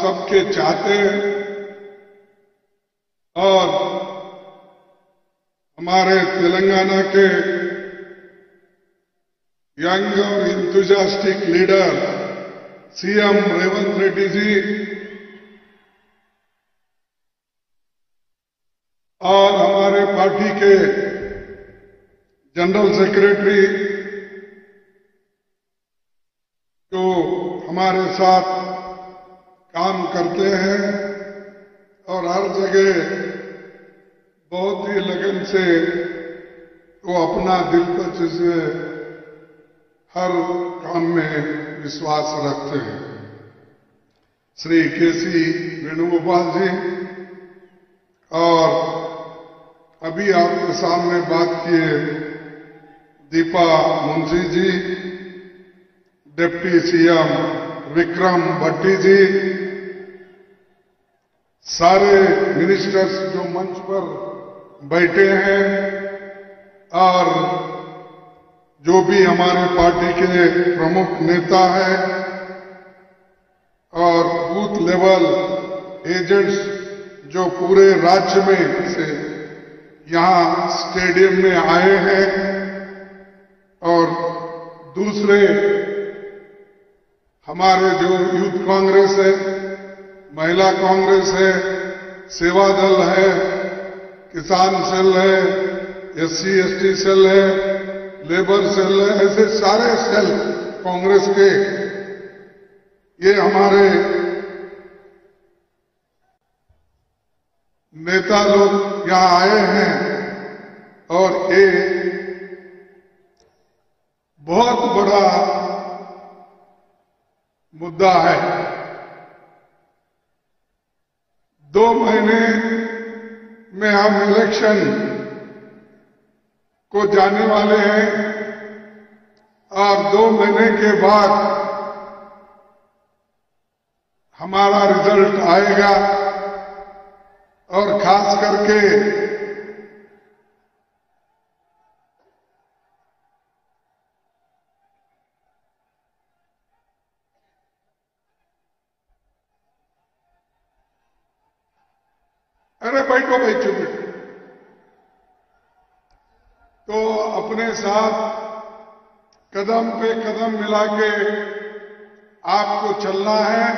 सबके चाहते और हमारे तेलंगाना के यंग और enthusiastic leader CM Revanth Reddy ji और हमारे पार्टी के जनरल सेक्रेटरी जो हमारे साथ काम करते हैं और हर जगह बहुत ही लगन से वो अपना दिल पर से हर काम में विश्वास रखते हैं। श्री केसी वेणुगोपाल जी और अभी आपके सामने बात किए दीपा मुंशी जी, डिप्टी सीएम विक्रम भट्टी जी, सारे मिनिस्टर्स जो मंच पर बैठे हैं और जो भी हमारे पार्टी के प्रमुख नेता हैं और बूथ लेवल एजेंट्स जो पूरे राज्य में से यहां स्टेडियम में आए हैं और दूसरे हमारे जो यूथ कांग्रेस है, महिला कांग्रेस है, सेवा दल है, किसान सेल है, एससी एसटी सेल है, लेबर सेल है, ऐसे सारे सेल कांग्रेस के ये हमारे नेता लोग यहां आए हैं और ये बहुत बड़ा मुद्दा है। 2 महीने में हम इलेक्शन को जाने वाले हैं और 2 महीने के बाद हमारा रिजल्ट आएगा और खास करके अरे बैठो बैठो बैठो तो अपने साथ कदम पे कदम मिला के आपको चलना है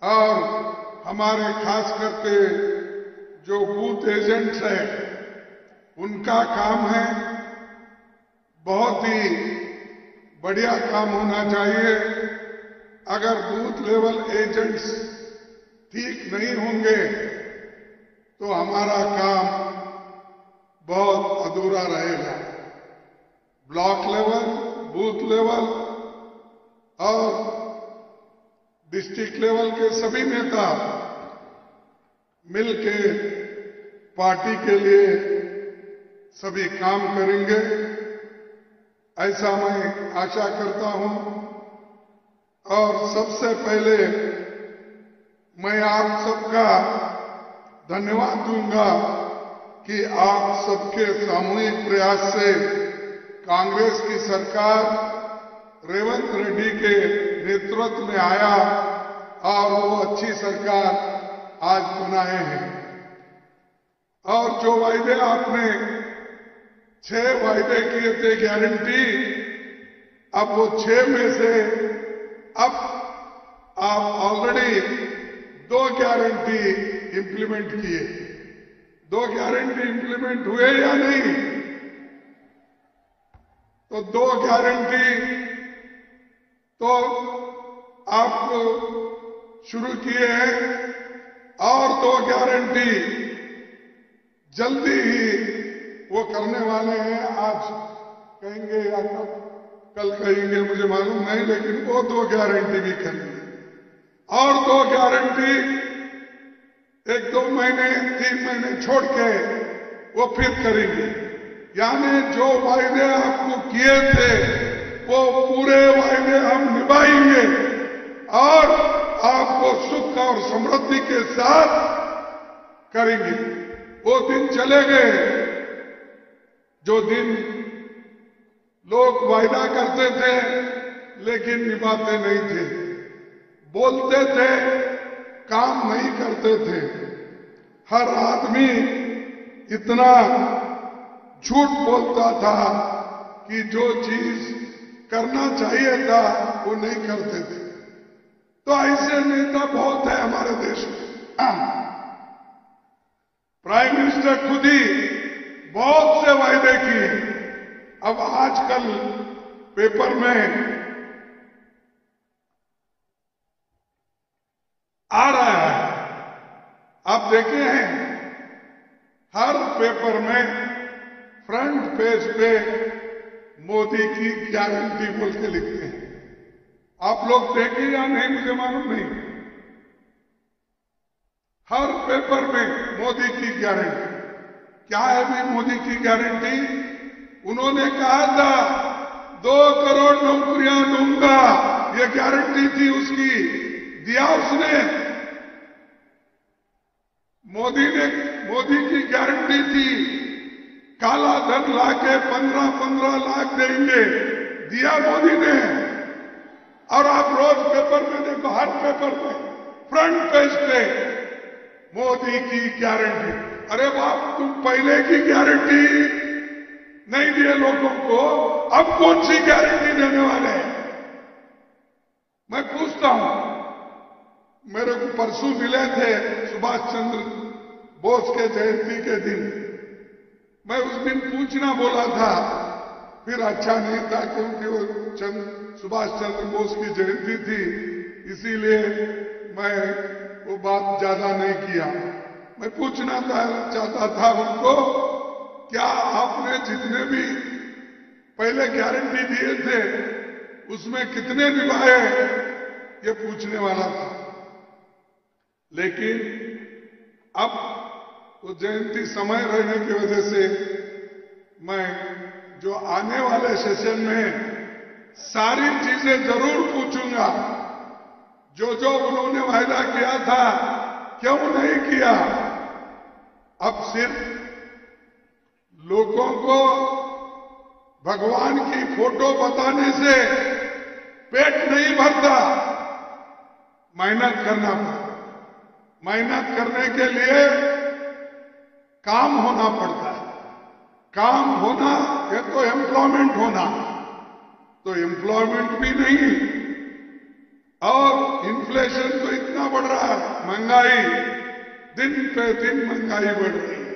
और हमारे खास करके जो बूथ एजेंट्स हैं उनका काम है, बहुत ही बढ़िया काम होना चाहिए। अगर बूथ लेवल एजेंट्स ठीक नहीं होंगे तो हमारा काम बहुत अधूरा रहेगा। ब्लॉक लेवल, बूथ लेवल और डिस्ट्रिक्ट लेवल के सभी नेता मिलके पार्टी के लिए सभी काम करेंगे, ऐसा मैं आशा करता हूं। और सबसे पहले मैं आप सबका धन्यवाद दूंगा कि आप सबके सामूहिक प्रयास से कांग्रेस की सरकार रेवंत रेड्डी के नेतृत्व में आया और वो अच्छी सरकार आज बनाए हैं। और जो वायदे आपने 6 वायदे किए थे गारंटी, अब वो 6 में से अब आप ऑलरेडी 2 गारंटी इंप्लीमेंट किए। 2 गारंटी इंप्लीमेंट हुए या नहीं? तो 2 गारंटी तो आपको शुरू किए हैं और 2 गारंटी जल्दी ही वो करने वाले हैं। आज कहेंगे या कल कहेंगे मुझे मालूम नहीं, लेकिन वो 2 गारंटी भी करेंगे और 2 गारंटी 1-2 महीने 3 महीने छोड़ के वो फिर करेंगे। यानी जो वायदे आपको किए थे वो पूरे वायदे हम निभाएंगे और आपको सुख और समृद्धि के साथ करेंगे। वो दिन चले गए जो दिन लोग वायदा करते थे लेकिन निभाते नहीं थे। बोलते थे, काम नहीं करते थे। हर आदमी इतना झूठ बोलता था कि जो चीज करना चाहिए था वो नहीं करते थे। तो ऐसे नेता बहुत है हमारे देश में। प्राइम मिनिस्टर खुद ही बहुत से वायदे किए। अब आजकल पेपर में आ रहा है, आप देखे हैं, हर पेपर में फ्रंट पेज पे मोदी की गारंटी बोल के लिखते हैं। आप लोग देखे या नहीं मुझे मालूम नहीं। हर पेपर में मोदी की गारंटी। क्या है भी मोदी की गारंटी? उन्होंने कहा था 2 करोड़ नौकरियां दूंगा, ये गारंटी थी उसकी, दिया उसने। मोदी की गारंटी थी काला धन लाके 15-15 लाख देंगे, दिया मोदी ने। और आप रोज पेपर में देखो, हर पेपर में फ्रंट पेज पे मोदी की गारंटी। अरे बाप, तुम पहले की गारंटी नहीं दिए लोगों को, अब कौन सी गारंटी देने वाले हैं? मैं पूछता हूं। मेरे को परसों मिले थे सुभाष चंद्र बोस के जयंती के दिन। मैं उस दिन पूछना बोला था, फिर अच्छा नहीं था क्योंकि वो सुभाष चंद्र बोस की जयंती थी, इसीलिए मैं वो बात ज्यादा नहीं किया। मैं पूछना चाहता था उनको, क्या आपने जितने भी पहले गारंटी दिए थे उसमें कितने निभाए, ये पूछने वाला था। लेकिन अब वो जयंती समय रहने की वजह से मैं जो आने वाले सेशन में सारी चीजें जरूर पूछूंगा। जो जो उन्होंने वायदा किया था क्यों नहीं किया। अब सिर्फ लोगों को भगवान की फोटो बताने से पेट नहीं भरता, मेहनत करना पड़ता। मेहनत करने के लिए काम होना पड़ता है। काम होना या तो एम्प्लॉयमेंट होना, तो एम्प्लॉयमेंट भी नहीं, और इन्फ्लेशन तो इतना बढ़ रहा है, महंगाई दिन पे दिन महंगाई बढ़ रही है।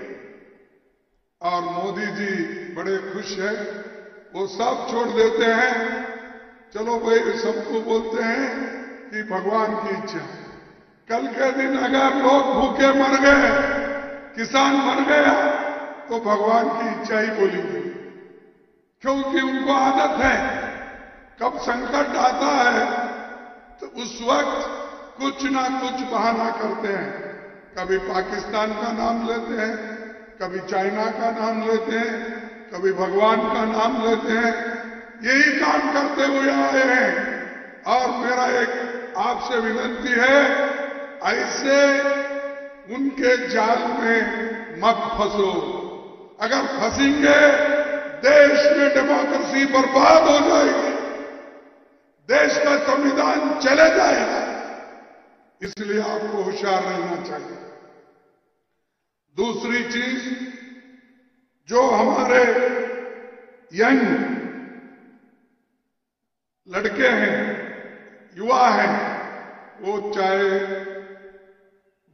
और मोदी जी बड़े खुश है, वो सब छोड़ देते हैं। चलो भाई, सबको बोलते हैं कि भगवान की इच्छा। कल के दिन अगर लोग भूखे मर गए, किसान मर गया, तो भगवान की इच्छा ही बोलेंगे, क्योंकि उनको आदत है कब संकट आता है तो उस वक्त कुछ ना कुछ बहाना करते हैं। कभी पाकिस्तान का नाम लेते हैं, कभी चाइना का नाम लेते हैं, कभी भगवान का नाम लेते हैं। यही काम करते हुए आए हैं। और मेरा एक आपसे विनती है, ऐसे उनके जाल में मत फंसो। अगर फंसेंगे देश में डेमोक्रेसी बर्बाद हो जाएगी, देश का संविधान चले जाएगा। इसलिए आपको होशियार रहना चाहिए। दूसरी चीज, जो हमारे यंग लड़के हैं, युवा हैं, वो चाहे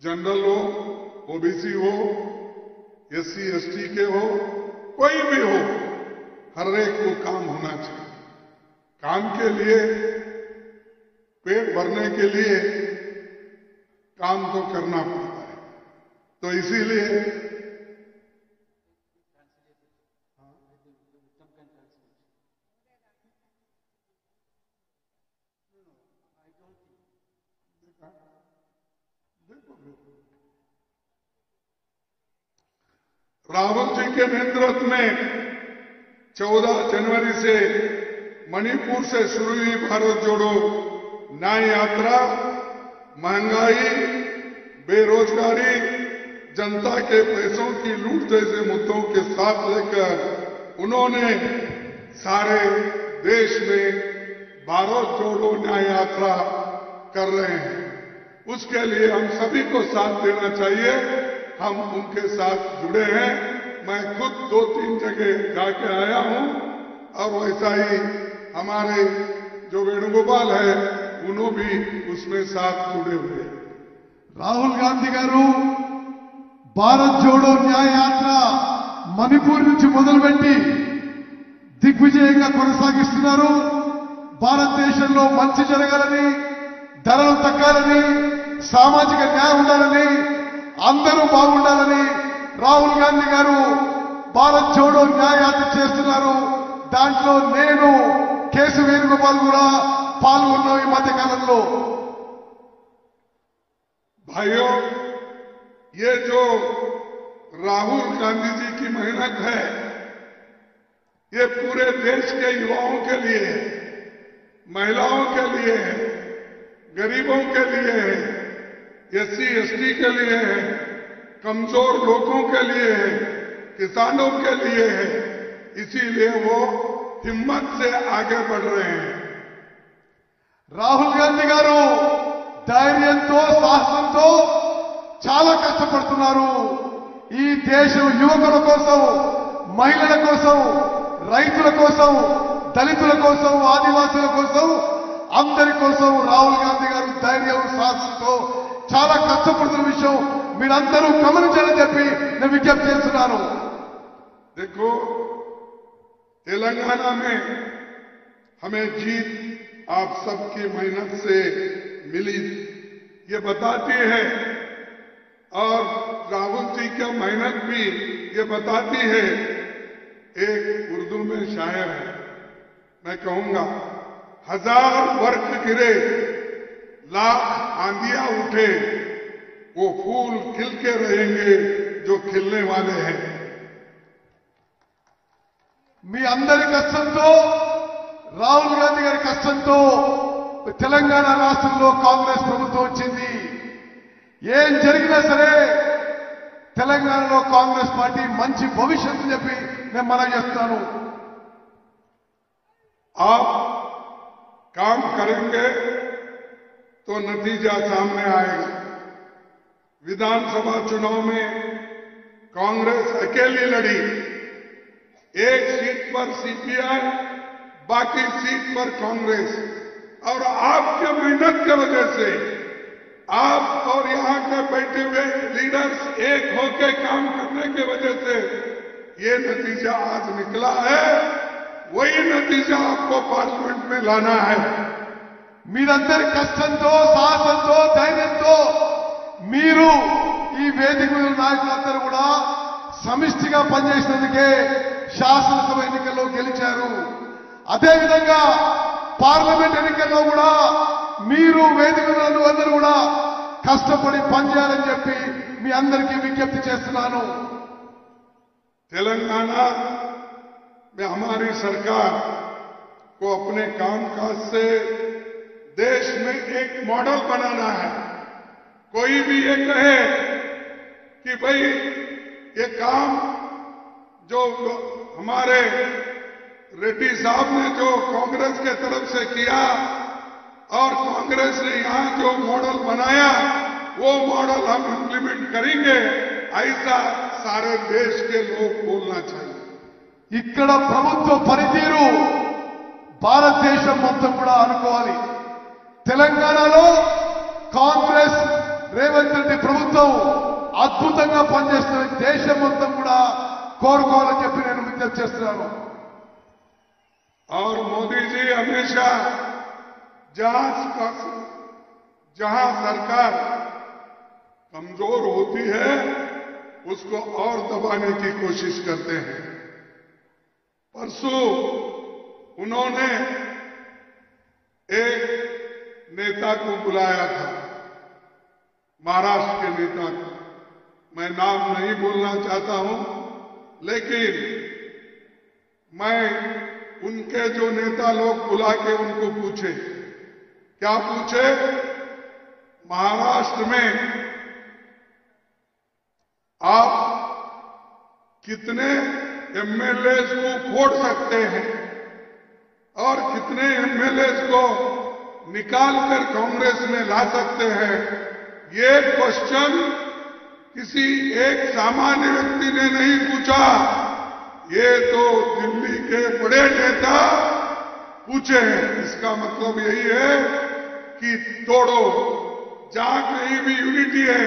जनरल हो, ओबीसी हो, एससी एसटी के हो, कोई भी हो, हर एक को काम होना चाहिए। काम के लिए, पेट भरने के लिए काम तो करना पड़ता है। तो इसीलिए राहुल जी के नेतृत्व में 14 जनवरी से मणिपुर से शुरू हुई भारत जोड़ो न्याय यात्रा महंगाई, बेरोजगारी, जनता के पैसों की लूट जैसे मुद्दों के साथ लेकर उन्होंने सारे देश में भारत जोड़ो न्याय यात्रा कर रहे हैं। उसके लिए हम सभी को साथ देना चाहिए। हम उनके साथ जुड़े हैं। मैं खुद 2-3 जगह जाके आया हूं और वैसा ही हमारे जो वेणुगोपाल है उन्होंने भी उसमें साथ जुड़े हुए। రాహుల్ గాంధీ గారు భారత్ జోడో న్యాయ యాత్ర మణిపూర్ నుంచి మొదలుపెట్టి దిగ్విజయంగా కొనసాగిస్తున్నారు. భారతదేశంలో మంచి జరగాలని, ధరలు తగ్గాలని, సామాజిక న్యాయం ఉండాలని, అందరూ బాగుండాలని రాహుల్ గాంధీ గారు భారత్ జోడో న్యాయ యాత్ర చేస్తున్నారు. దాంట్లో నేను కేసు వేణుగోపాల్ కూడా పాల్గొన్నాం ఈ మధ్య కాలంలో. भाइयों, ये जो राहुल गांधी जी की मेहनत है ये पूरे देश के युवाओं के लिए है, महिलाओं के लिए है, गरीबों के लिए है, एससी एसटी के लिए है, कमजोर लोगों के लिए है, किसानों के लिए है। इसीलिए वो हिम्मत से आगे बढ़ रहे हैं। రాహుల్ గాంధీ గారు ధైర్యంతో, సాహసంతో చాలా కష్టపడుతున్నారు. ఈ దేశం యువకుల కోసం, మహిళల కోసం, రైతుల కోసం, దళితుల కోసం, ఆదివాసుల కోసం, అందరి కోసం రాహుల్ గాంధీ గారు ధైర్యం, సాహసంతో చాలా కష్టపడుతున్న విషయం మీరందరూ గమనించాలని చెప్పి నేను విజ్ఞప్తి చేస్తున్నాను. देखो, तेलंगाना में हमें जीत आप सबकी मेहनत से मिली, ये बताती है। और राहुल जी की मेहनत भी ये बताती है। एक उर्दू में शायर है, मैं कहूंगा, 1000 वर्ष गिरे, लाख आंधियां उठे, वो फूल खिल के रहेंगे जो खिलने वाले हैं। మీ అందరి కష్టంతో, రాహుల్ గాంధీ గారి కష్టంతో తెలంగాణ రాష్ట్రంలో కాంగ్రెస్ ప్రభుత్వం వచ్చింది. ఏం జరిగినా సరే తెలంగాణలో కాంగ్రెస్ పార్టీ మంచి భవిష్యత్తు చెప్పి నేను మనవి చేస్తాను. आप काम करेंगे तो नतीजा सामने आएगा। विधानसभा चुनाव में कांग्रेस अकेली लड़ी, एक सीट पर सीपीआई, बाकी सीट पर कांग्रेस। और आपके मेहनत की वजह से, आप और यहां के बैठे हुए लीडर्स एक होकर काम करने की वजह से ये नतीजा आज निकला है। वही नतीजा आपको पार्लियामेंट में लाना है। మీరందరి కష్టంతో, సాహసంతో, ధైర్యంతో మీరు ఈ వేదిక మీద నాయకులందరూ కూడా సమిష్టిగా పనిచేసినందుకే శాసనసభ ఎన్నికల్లో గెలిచారు. అదేవిధంగా పార్లమెంట్ ఎన్నికల్లో కూడా మీరు వేదికలను అందరూ కూడా కష్టపడి పనిచేయాలని చెప్పి మీ అందరికీ విజ్ఞప్తి చేస్తున్నాను. तेलंगाना में हमारी सरकार को अपने कामकाज से देश में एक मॉडल बनाना है। कोई भी ये कहे कि भाई ये काम जो हमारे रेड्डी साहब ने जो कांग्रेस के तरफ से किया और कांग्रेस ने यहां जो मॉडल बनाया वो मॉडल हम इंप्लीमेंट करेंगे, ऐसा सारे देश के लोग बोलना चाहिए। ఇక్కడ ప్రభుత్వ పనితీరు భారతదేశం మొత్తం కూడా అనుకోవాలి. తెలంగాణలో కాంగ్రెస్ రేవంత్ రెడ్డి ప్రభుత్వం అద్భుతంగా పనిచేస్తున్న దేశం మొత్తం కూడా కోరుకోవాలని చెప్పి నేను విజ్ఞప్తి చేస్తున్నాను. और मोदी जी हमेशा जहां सरकार कमजोर होती है उसको और दबाने की कोशिश करते हैं। परसों उन्होंने एक नेता को बुलाया था, महाराष्ट्र के नेता को। मैं नाम नहीं बोलना चाहता हूं, लेकिन मैं उनके जो नेता लोग बुला के उनको पूछे, क्या पूछे, महाराष्ट्र में आप कितने एमएलए को फोड़ सकते हैं और कितने एमएलए को निकाल कर कांग्रेस में ला सकते हैं, ये क्वेश्चन किसी एक सामान्य व्यक्ति ने नहीं पूछा, ये तो दिल्ली के बड़े नेता पूछे हैं। इसका मतलब यही है कि तोड़ो, जहां कहीं भी यूनिटी है,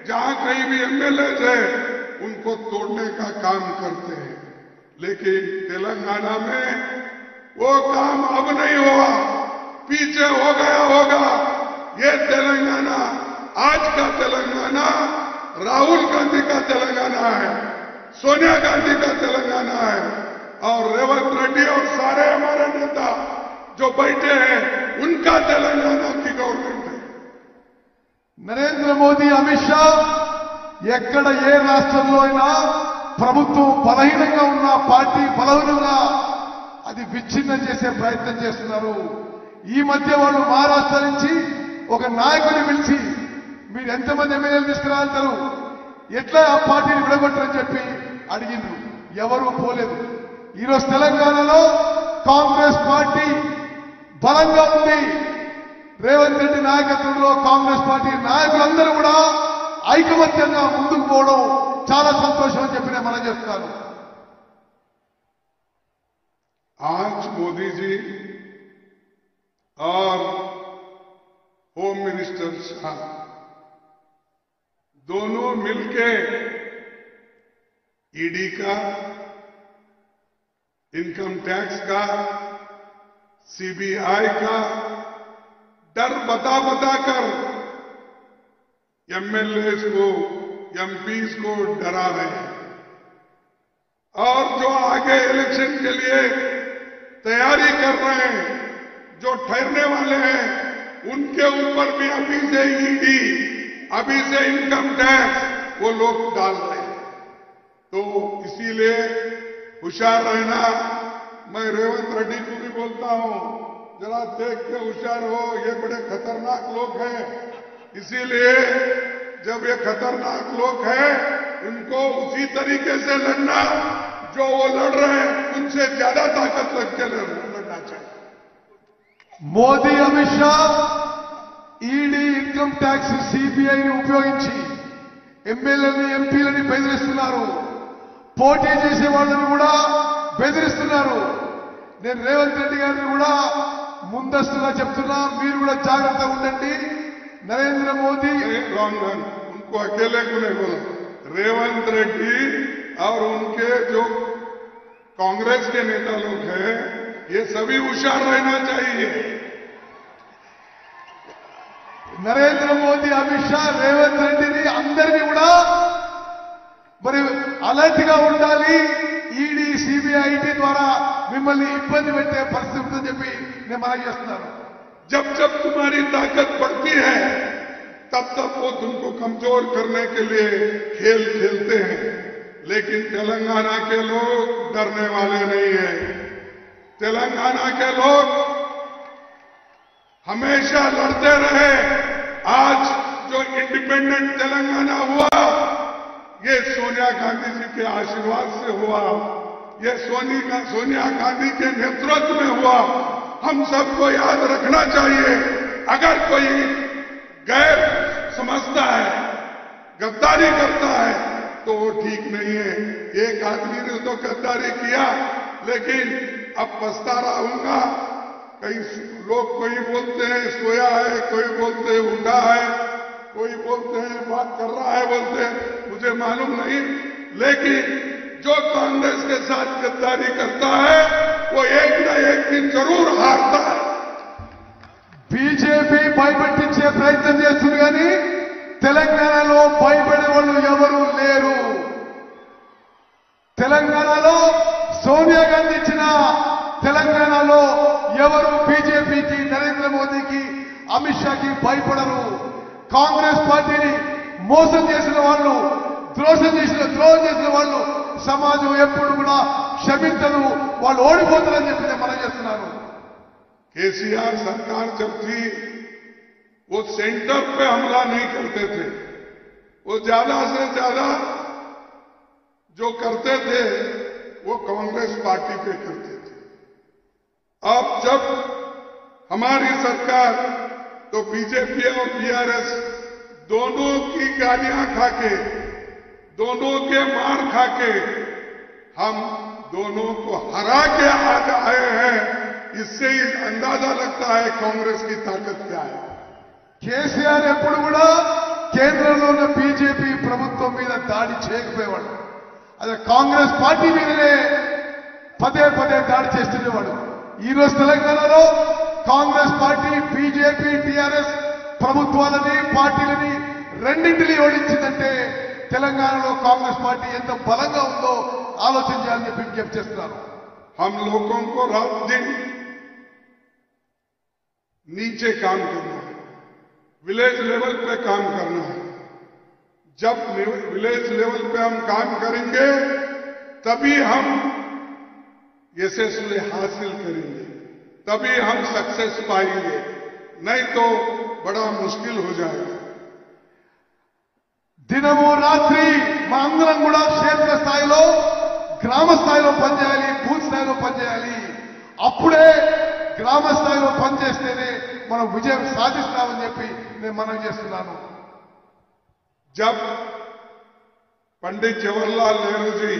जहां कहीं भी एमएलए है, उनको तोड़ने का काम करते हैं। लेकिन तेलंगाना में वो काम अब नहीं हुआ, पीछे हो गया होगा। ये तेलंगाना, आज का तेलंगाना राहुल गांधी का तेलंगाना है, सोनिया गांधी का तेलंगाना है, और रेवंत रेड्डी और सारे हमारे नेता जो बैठे हैं, उनका तेलंगाना की गवर्नमेंट है। నరేంద్ర మోదీ అమిత్ షా ఎక్కడ ఏ రాష్ట్రంలో అయినా ప్రభుత్వం బలహీనంగా ఉన్న పార్టీ బలహీనంగా అది విచ్ఛిన్నం చేసే ప్రయత్నం చేస్తున్నారు. ఈ మధ్య వాళ్ళు మహారాష్ట్ర నుంచి ఒక నాయకుని పిలిచి మీరు ఎంతమంది ఎమ్మెల్యేలు తీసుకురాగలుగుతారు, ఎట్లా ఆ పార్టీని విడగొట్టరని చెప్పి అడిగిండ్రు. ఎవరూ పోలేదు. ఈరోజు తెలంగాణలో కాంగ్రెస్ పార్టీ బలంగా ఉంది. రేవంత్ రెడ్డి నాయకత్వంలో కాంగ్రెస్ పార్టీ నాయకులందరూ కూడా ఐకమత్యంగా ముందుకు పోవడం చాలా సంతోషం అని చెప్పి నేను మనం చెప్తాను. आज मोदी जी और होम मिनिस्टर शाह दोनों मिलके ईडी का, इनकम टैक्स का, सीबीआई का डर बता कर एमएलए को, एमपीज को डरा रहे हैं। और जो आगे इलेक्शन के लिए तैयारी कर रहे हैं, जो ठहरने वाले हैं, उनके ऊपर भी अभी से ईडी, अभी से इनकम टैक्स वो लोग डाल रहे हैं। तो इसीलिए होशियार रहना। मैं रेवंत रेड्डी को भी बोलता हूं, जरा देख के होशियार हो, ये बड़े खतरनाक लोग हैं। इसीलिए जब ये खतरनाक लोग हैं, इनको उसी तरीके से लड़ना जो वो लड़ रहे हैं, उनसे ज्यादा ताकत लग के लड़ना चाहिए। Modi Amit Shah ED, income tax, సిబిఐని ఉపయోగించి ఎమ్మెల్యేలని, ఎంపీలని బెదిరిస్తున్నారు. పోటీ చేసే వాళ్ళని కూడా బెదిరిస్తున్నారు. నేను రేవంత్ రెడ్డి గారిని కూడా ముందస్తుగా చెప్తున్నా, మీరు కూడా జాగ్రత్తగా ఉండండి. నరేంద్ర మోదీ रॉन्ग, उनको अकेले को नहीं बोला, रेवंत रेड्डी और उनके जो कांग्रेस के नेता लोग हैं, ये सभी होशियार रहना चाहिए। నరేంద్ర మోదీ, అమిత్ షా, రేవంత్ రెడ్డిని అందరినీ కూడా మరి అలర్ట్ గా ఉండాలి. ఈడీ, సిబిఐ, ఐటీ ద్వారా మిమ్మల్ని ఇబ్బంది పెట్టే పరిస్థితి ఉందని చెప్పి నేను మనం చేస్తున్నాను. जब जब तुम्हारी ताकत बढ़ती है, तब तब वो तुमको कमजोर करने के लिए खेल खेलते हैं। लेकिन तेलंगाना के लोग डरने वाले नहीं हैं। तेलंगाना के लोग हमेशा लड़ते रहे। आज जो इंडिपेंडेंट तेलंगाना हुआ, ये सोनिया गांधी जी के आशीर्वाद से हुआ, ये सोनिया गांधी के नेतृत्व में हुआ। हम सबको याद रखना चाहिए, अगर कोई गैर समझता है, गद्दारी करता है, तो वो ठीक नहीं है। एक आदमी ने तो गद्दारी किया, लेकिन अब पछता रहा हूंगा। कई लोग कोई बोलते हैं सोया है, कोई बोलते हैं उठा है, कोई बोलते हैं बात कर रहा है, बोलते हैं मुझे मालूम नहीं। लेकिन जो कांग्रेस के साथ गद्दारी करता है, वो एक न एक दिन जरूर हारता है। బీజేపీ భయపెట్టించే ప్రయత్నం చేస్తుంది, కానీ తెలంగాణలో భయపడే వాళ్ళు ఎవరూ లేరు. తెలంగాణలో సోనియా గాంధీ ఇచ్చిన తెలంగాణలో ఎవరు బీజేపీకి, నరేంద్ర మోదీకి, అమిత్ షాకి భయపడరు. కాంగ్రెస్ పార్టీని మోసం చేసిన వాళ్ళు, ద్రోహం చేసిన వాళ్ళు సమాజం ఎప్పుడు కూడా క్షమించదు. వాళ్ళు ఓడిపోతారని చెప్పి నేను మనం చేస్తున్నాను. केसीआर सरकार जब थी, वो सेंटर पे हमला नहीं करते थे, वो ज्यादा से ज्यादा जो करते थे वो कांग्रेस पार्टी पे करते थे। अब जब हमारी सरकार तो बीजेपी और बीआरएस दोनों की गालियां खाके, दोनों के मार खाके हम दोनों को हरा के आज आए हैं। इससे ही अंदाजा लगता है कांग्रेस की ताकत क्या है। కేసీఆర్ ఎప్పుడు కూడా కేంద్రంలోని బీజేపీ ప్రభుత్వం మీద దాడి చేయకపోయేవాడు. అదే కాంగ్రెస్ పార్టీ మీదనే పదే పదే దాడి చేస్తుండేవాడు. ఈ రోజు తెలంగాణలో కాంగ్రెస్ పార్టీ బీజేపీ టీఆర్ఎస్ ప్రభుత్వాలని పార్టీలని రెండింటినీ ఓడించిందంటే తెలంగాణలో కాంగ్రెస్ పార్టీ ఎంత బలంగా ఉందో ఆలోచన చేయాలని చెప్పి విజ్ఞప్తి చేస్తున్నారు. हम लोगों को रात दिन नीचे काम करना है, विलेज लेवल पे काम करना है। जब विलेज लेवल पे हम काम करेंगे तभी हम यशस्वी हासिल करेंगे, तभी हम सक्सेस पाएंगे, नहीं तो बड़ा मुश्किल हो जाएगा। దినము రాత్రి మా అందరం కూడా క్షేత్ర స్థాయిలో గ్రామ స్థాయిలో పనిచేయాలి, బూత్ స్థాయిలో పనిచేయాలి. అప్పుడే గ్రామ స్థాయిలో పనిచేస్తేనే మనం విజయం సాధిస్తామని చెప్పి నేను మనవి చేస్తున్నాను. जब पंडित जवाहरलाल नेहरू जी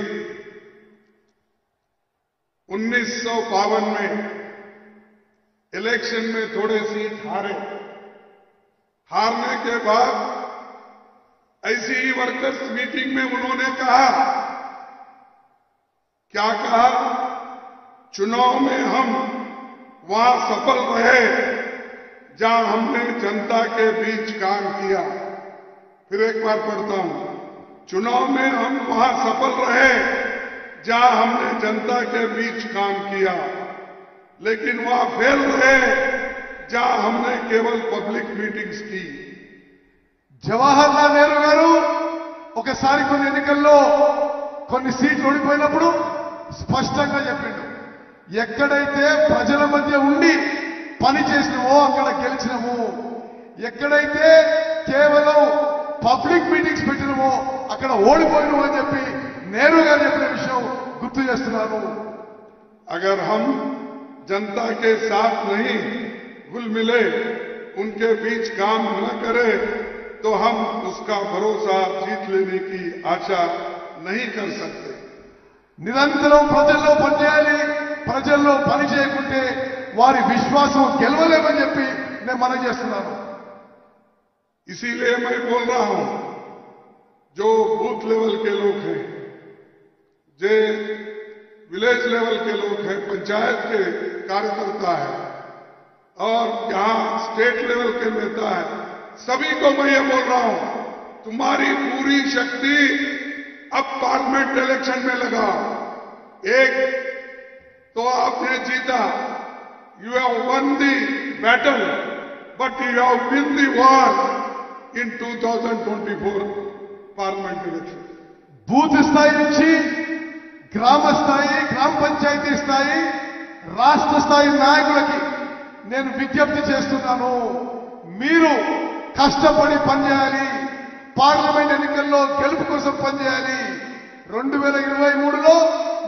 1952 में इलेक्शन में थोड़े सीट हारने के बाद ऐसी ही वर्कर्स मीटिंग में उन्होंने कहा, क्या कहा, चुनाव में हम वहां सफल रहे जहां हमने जनता के बीच काम किया। फिर एक बार पढ़ता हूं, चुनाव में हम वहां सफल रहे जहां हमने जनता के बीच काम किया, लेकिन वहां फेल रहे जहां हमने केवल पब्लिक मीटिंग्स की। జవహర్లాల్ నెహ్రూ గారు ఒకసారి కొన్ని ఎన్నికల్లో కొన్ని సీట్లు ఓడిపోయినప్పుడు స్పష్టంగా చెప్పిండు, ఎక్కడైతే ప్రజల మధ్య ఉండి పని చేసినామో అక్కడ గెలిచినాము, ఎక్కడైతే కేవలం పబ్లిక్ మీటింగ్స్ పెట్టినామో అక్కడ ఓడిపోయినాము అని చెప్పి నెహ్రూ గారు చెప్పిన విషయం గుర్తు చేస్తున్నాను. अगर हम जनता के साथ नहीं घुल मिले, उनके बीच काम न करें तो हम उसका भरोसा जीत लेने की आशा नहीं कर सकते। నిరంతరం ప్రజల్లో పనిచేయాలి, ప్రజల్లో పని చేయకుంటే వారి విశ్వాసం గెలవలేమని చెప్పి నేను మనవి చేస్తున్నాను. इसीलिए मैं बोल रहा हूं, जो बूथ लेवल के लोग हैं, जो विलेज लेवल के लोग हैं, पंचायत के कार्यकर्ता है और यहां स्टेट लेवल के नेता है, सभी को मैं ये बोल रहा हूं, तुम्हारी पूरी शक्ति अब पार्लियामेंट इलेक्शन में लगाओ। एक तो आपने जीता, you have one the battle, but you have win the war in 2024 parliament election. Booth స్థాయి నుంచి గ్రామ స్థాయి, గ్రామ పంచాయతీ స్థాయి, రాష్ట్ర స్థాయి నాయకులకి నేను విజ్ఞప్తి చేస్తున్నాను, మీరు కష్టపడి పనిచేయాలి, పార్లమెంట్ ఎన్నికల్లో గెలుపు కోసం పనిచేయాలి. 2023లో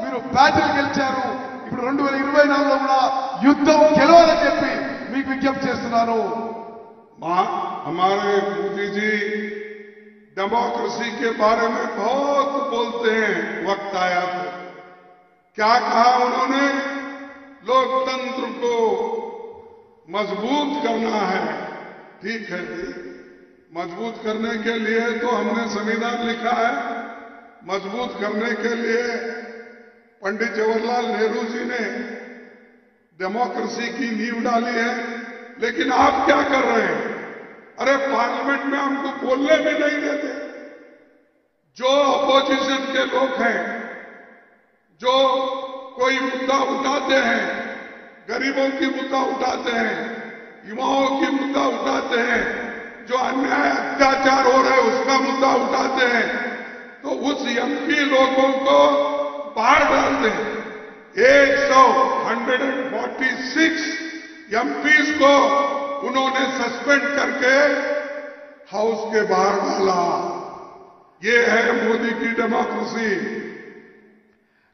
మీరు బ్యాటిల్ గెలిచారు, ఇప్పుడు 2024లో కూడా యుద్ధం గెలవాలని చెప్పి మీకు విజ్ఞప్తి చేస్తున్నాను. हमारे मोदी जी डेमोक्रेसी के बारे में बहुत बोलते हैं, वक्त आया तो क्या कहा उन्होंने, लोकतंत्र को मजबूत करना है। ठीक है जी, मजबूत करने के लिए तो हमने संविधान लिखा है, मजबूत करने के लिए पंडित जवाहरलाल नेहरू जी ने डेमोक्रेसी की नींव डाली है। लेकिन आप क्या कर रहे हैं, अरे पार्लियामेंट में हमको बोलने भी नहीं देते। जो अपोजिशन के लोग हैं, जो कोई मुद्दा उठाते हैं, गरीबों की मुद्दा उठाते हैं, युवाओं की मुद्दा उठाते हैं, जो अन्याय अत्याचार हो रहे हैं उसका मुद्दा उठाते हैं, तो उस एमपी लोगों को बाहर डालते हैं। 146 एमपीज को उन्होंने सस्पेंड करके हाउस के बाहर डाला। ये है मोदी की डेमोक्रेसी।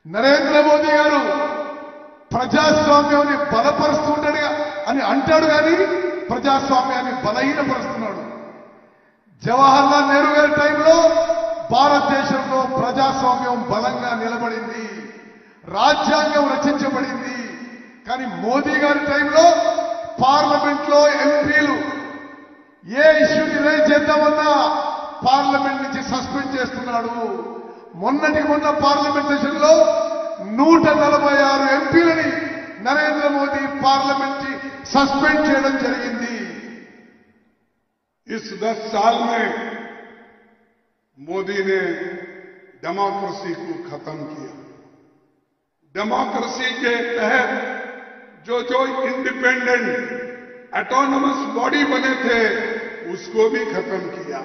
నరేంద్ర మోదీ గారు ప్రజాస్వామ్యాన్ని బలపరుస్తుండగా అని అంటాడు కానీ ప్రజాస్వామ్యాన్ని బలహీనపరుస్తున్నాడు. జవహర్లాల్ నెహ్రూ గారి టైంలో భారతదేశంలో ప్రజాస్వామ్యం బలంగా నిలబడింది, రాజ్యాంగం రచించబడింది. కానీ మోదీ గారి టైంలో పార్లమెంట్ లో ఎంపీలు ఏ ఇష్యూని రైజ్ చేద్దామన్నా పార్లమెంట్ నుంచి సస్పెండ్ చేస్తున్నాడు. మొన్నటి మొన్న పార్లమెంట్ సెషన్ లో 146 ఎంపీలని నరేంద్ర మోదీ పార్లమెంట్ కి సస్పెండ్ చేయడం జరిగింది. इस 10 साल में मोदी ने डेमोक्रेसी को खत्म किया। डेमोक्रेसी के तहत जो इंडिपेंडेंट ऑटोनमस बॉडी बने थे उसको भी खत्म किया।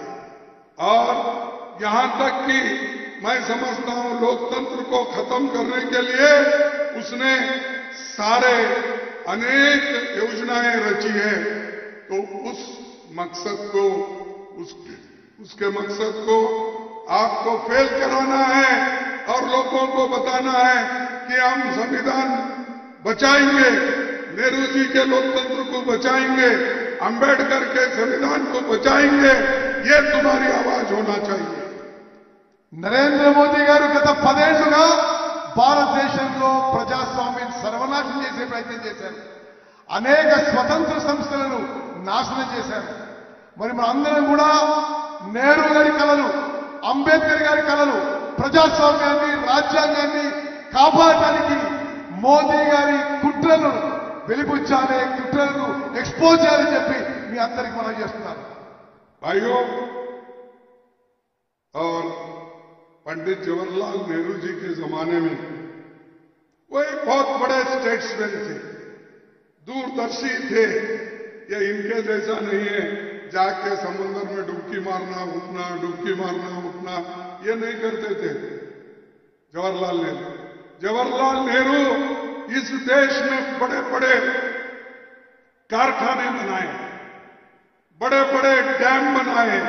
और यहां तक कि मैं समझता हूं लोकतंत्र को खत्म करने के लिए उसने सारे अनेक योजनाएं रची है। तो उस मकसद को उसके मकसद को आपको फेल कराना है और लोगों को बताना है कि हम संविधान बचाएंगे, नेहरू जी के लोकतंत्र को बचाएंगे, अंबेडकर के संविधान को बचाएंगे। ये तुम्हारी आवाज होना चाहिए। నరేంద్ర మోదీ గారు గత 10 ఏళ్లుగా భారతదేశంలో ప్రజాస్వామ్యాన్ని సర్వనాశనం చేసే ప్రయత్నం చేశారు. అనేక స్వతంత్ర సంస్థలను నాశనం చేశారు. మరి మనందరం కూడా నెహ్రూ గారి కలలు, అంబేద్కర్ గారి కలలు, ప్రజాస్వామ్యాన్ని, రాజ్యాంగాన్ని కాపాడటానికి మోదీ గారి కుట్రలను వెలిబుచ్చాలి, కుట్రలను ఎక్స్పోజ్ చేయాలని చెప్పి మీ అందరికి మనం చేస్తున్నారు. भाइयों, और पंडित जवाहरलाल नेहरू जी के जमाने में वो एक बहुत बड़े स्टेट्समैन थे, दूरदर्शी थे। ये इनके जैसा नहीं है जाके समुद्र में डुबकी मारना उठना, डुबकी मारना उठना, ये नहीं करते थे जवाहरलाल नेहरू इस देश में बड़े बड़े कारखाने बनाए, बड़े बड़े डैम बनाए,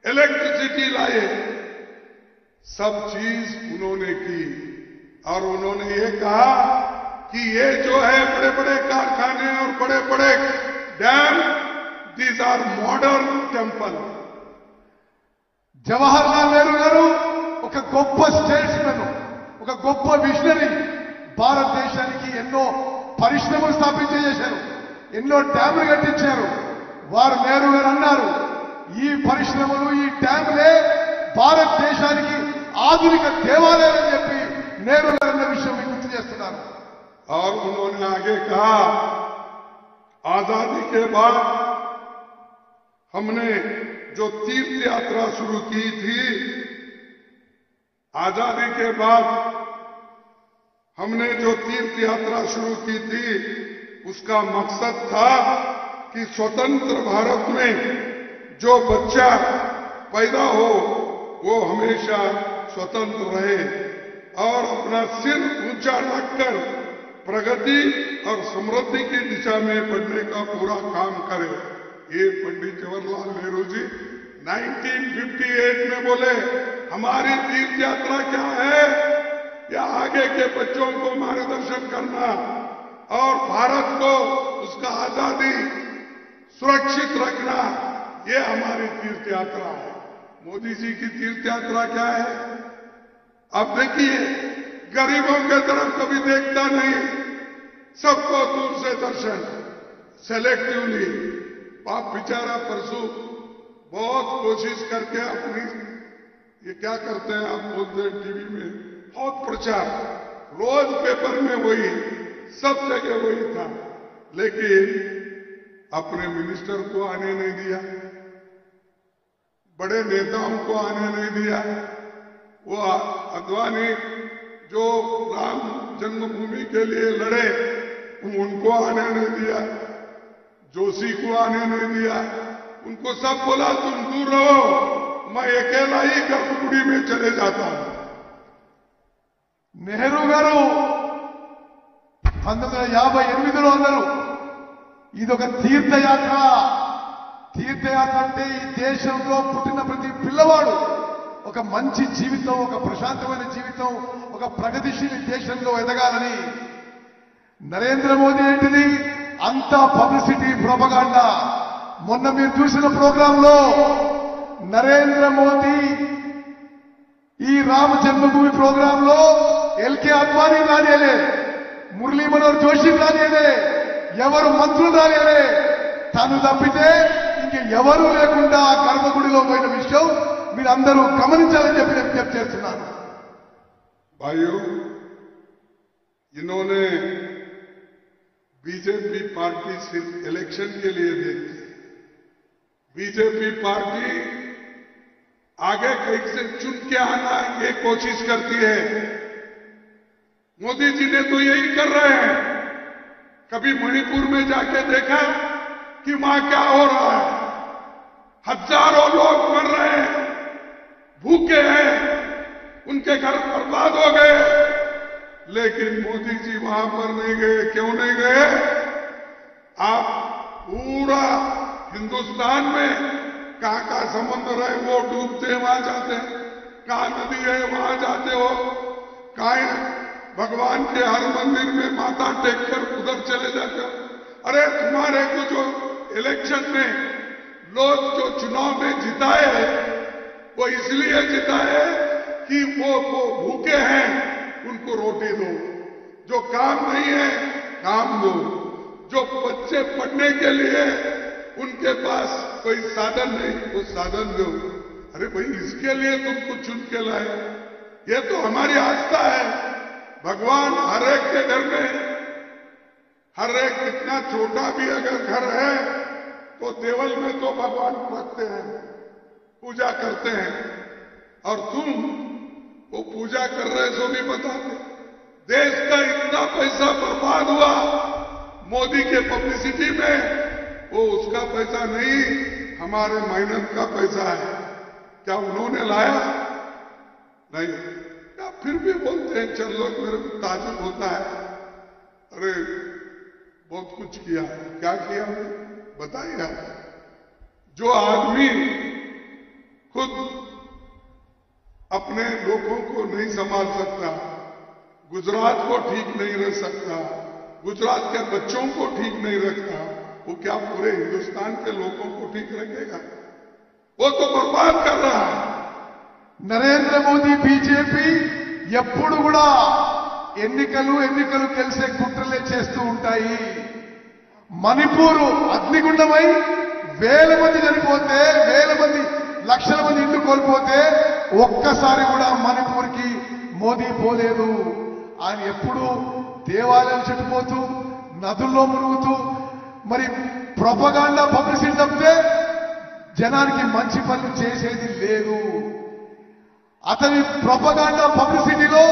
इलेक्ट्रिसिटी लाए, सब चीज उन्होंने की। और उन्होंने ये कहा कि ये जो है बड़े बड़े कारखाने और बड़े बड़े dam, these are modern temple. Jawaharlal Nehru గారు ఒక గొప్ప స్టేట్స్మెన్, ఒక గొప్ప విజనరీ. భారతదేశానికి ఎన్నో పరిశ్రమలు స్థాపించేశారు, ఎన్నో డ్యాములు కట్టించారు. వారు నెహ్రూ గారు అన్నారు, ఈ పరిశ్రమలు, ఈ డ్యాములే భారతదేశానికి ఆధునిక దేవాలయాలని చెప్పి నెహ్రూ గారు అన్న విషయం మీకు గుర్తు చేస్తున్నారు. और उन्होंने आगे कहा, आजादी के बाद हमने जो तीर्थ यात्रा शुरू की थी, आजादी के बाद हमने जो तीर्थ यात्रा शुरू की थी उसका मकसद था कि स्वतंत्र भारत में जो बच्चा पैदा हो वो हमेशा स्वतंत्र रहे और अपना सिर ऊंचा रखकर प्रगति और समृद्धि की दिशा में बढ़ने का पूरा काम करे। ये पंडित जवाहरलाल नेहरू जी 1958 में बोले, हमारी तीर्थ यात्रा क्या है? या आगे के बच्चों को मार्गदर्शन करना और भारत को उसका आजादी सुरक्षित रखना, ये हमारी तीर्थ यात्रा है। मोदी जी की तीर्थ यात्रा क्या है? अब देखिए, गरीबों के तरफ कभी देखता नहीं, सबको दूर से दर्शन, सेलेक्टिवली। बाप बेचारा परसों बहुत कोशिश करके अपनी, ये क्या करते हैं आप बोलते हैं टीवी में, बहुत प्रचार, रोज पेपर में वही, सब जगह वही था, लेकिन अपने मिनिस्टर को आने नहीं दिया, बड़े नेताओं को आने नहीं दिया। वो अद्वानी जो राम जन्मभूमि के लिए लड़े उनको आने नहीं दिया, जोशी को आने नहीं दिया, उनको सब बोला तुम दूर रहो, मैं अकेला ही गर्भगुड़ी में चले जाता हूं। నెహ్రూ గారు 1958లో అన్నారు, ఇదొక తీర్థయాత్ర. తీర్థయాత్ర అంటే ఈ దేశంలో పుట్టిన ప్రతి పిల్లవాడు ఒక మంచి జీవితం, ఒక ప్రశాంతమైన జీవితం, ఒక ప్రగతిశీల దేశంలో ఎదగాలని. నరేంద్ర మోదీ ఏంటిది? అంతా పబ్లిసిటీ ప్రొపగాండా. మొన్న మీరు చూసిన ప్రోగ్రాంలో నరేంద్ర మోదీ ఈ రామ జన్మభూమి ప్రోగ్రాంలో ఎల్కే అద్వానీ రానియలే, మురళీ మనోహర్ జోషి రానియలే, ఎవరు మంత్రులు రానియలే. తను తప్పితే ఇంక ఎవరూ లేకుండా గర్భగుడిలో పోయిన విషయం మీరందరూ గమనించాలని చెప్పి విజ్ఞప్తి చేస్తున్నాను. भाइयों, इन्होंने बीजेपी पार्टी सिर्फ इलेक्शन के लिए देखती है। बीजेपी पार्टी आगे कहीं से चुन के आना ये कोशिश करती है। मोदी जी ने तो यही कर रहे हैं। कभी मणिपुर में जाके देखा कि वहां क्या हो रहा है? हजारों लोग मर रहे हैं, भूखे हैं, उनके घर बर्बाद हो गए, लेकिन मोदी जी वहां पर नहीं गए। क्यों नहीं गए? आप पूरा हिंदुस्तान में कहां समुद्र है वो डूबते हैं वहां जाते हैं, कहां नदी है वहां जाते हो, कहां भगवान के हर मंदिर में माथा टेक कर उधर चले जाते हो। अरे तुम्हारे को जो इलेक्शन में लोग जो चुनाव में जिताए वो इसलिए जिताए कि वो भूखे हैं उनको रोटी दो, जो काम नहीं है काम दो, जो बच्चे पढ़ने के लिए उनके पास कोई साधन नहीं वो साधन दो। अरे भाई इसके लिए तुमको चुन के लाए, ये तो हमारी आस्था है। भगवान हर एक के घर में, हर एक कितना छोटा भी अगर घर है तो देवल में तो भगवान रखते हैं, पूजा करते हैं, और तुम वो पूजा कर रहे सो भी बताते। देश का इतना पैसा बर्बाद हुआ मोदी के पब्लिसिटी में, वो उसका पैसा नहीं हमारे मेहनत का पैसा है। क्या उन्होंने लाया? नहीं। क्या फिर भी बोलते हैं चल लोग, मेरे को ताजुब होता है। अरे बहुत कुछ किया, क्या किया बताइए आप। जो आदमी खुद अपने लोगों को नहीं संभाल सकता, गुजरात को ठीक नहीं रख सकता, गुजरात के बच्चों को ठीक नहीं रखता, वो क्या पूरे हिंदुस्तान के लोगों को ठीक रखेगा? वो तो बर्बाद कर रहा है। నరేంద్ర మోదీ బీజేపీ ఎప్పుడు కూడా ఎన్నికలు కలిసే కుట్రలే చేస్తూ ఉంటాయి. మణిపూర్ అగ్నిగుండమై వేల మంది చనిపోతే, వేల మంది లక్షల మంది ఇల్లు కోల్పోతే ఒక్కసారి కూడా మణిపూర్కి మోదీ పోలేదు. ఆయన ఎప్పుడు దేవాలయాలు చుట్టుపోతూ, నదుల్లో మునుగుతూ, మరి ప్రొపగాండా పబ్లిసిటీ తప్పితే జనానికి మంచి పనులు చేసేది లేదు. అతని ప్రొపగాండా పబ్లిసిటీలో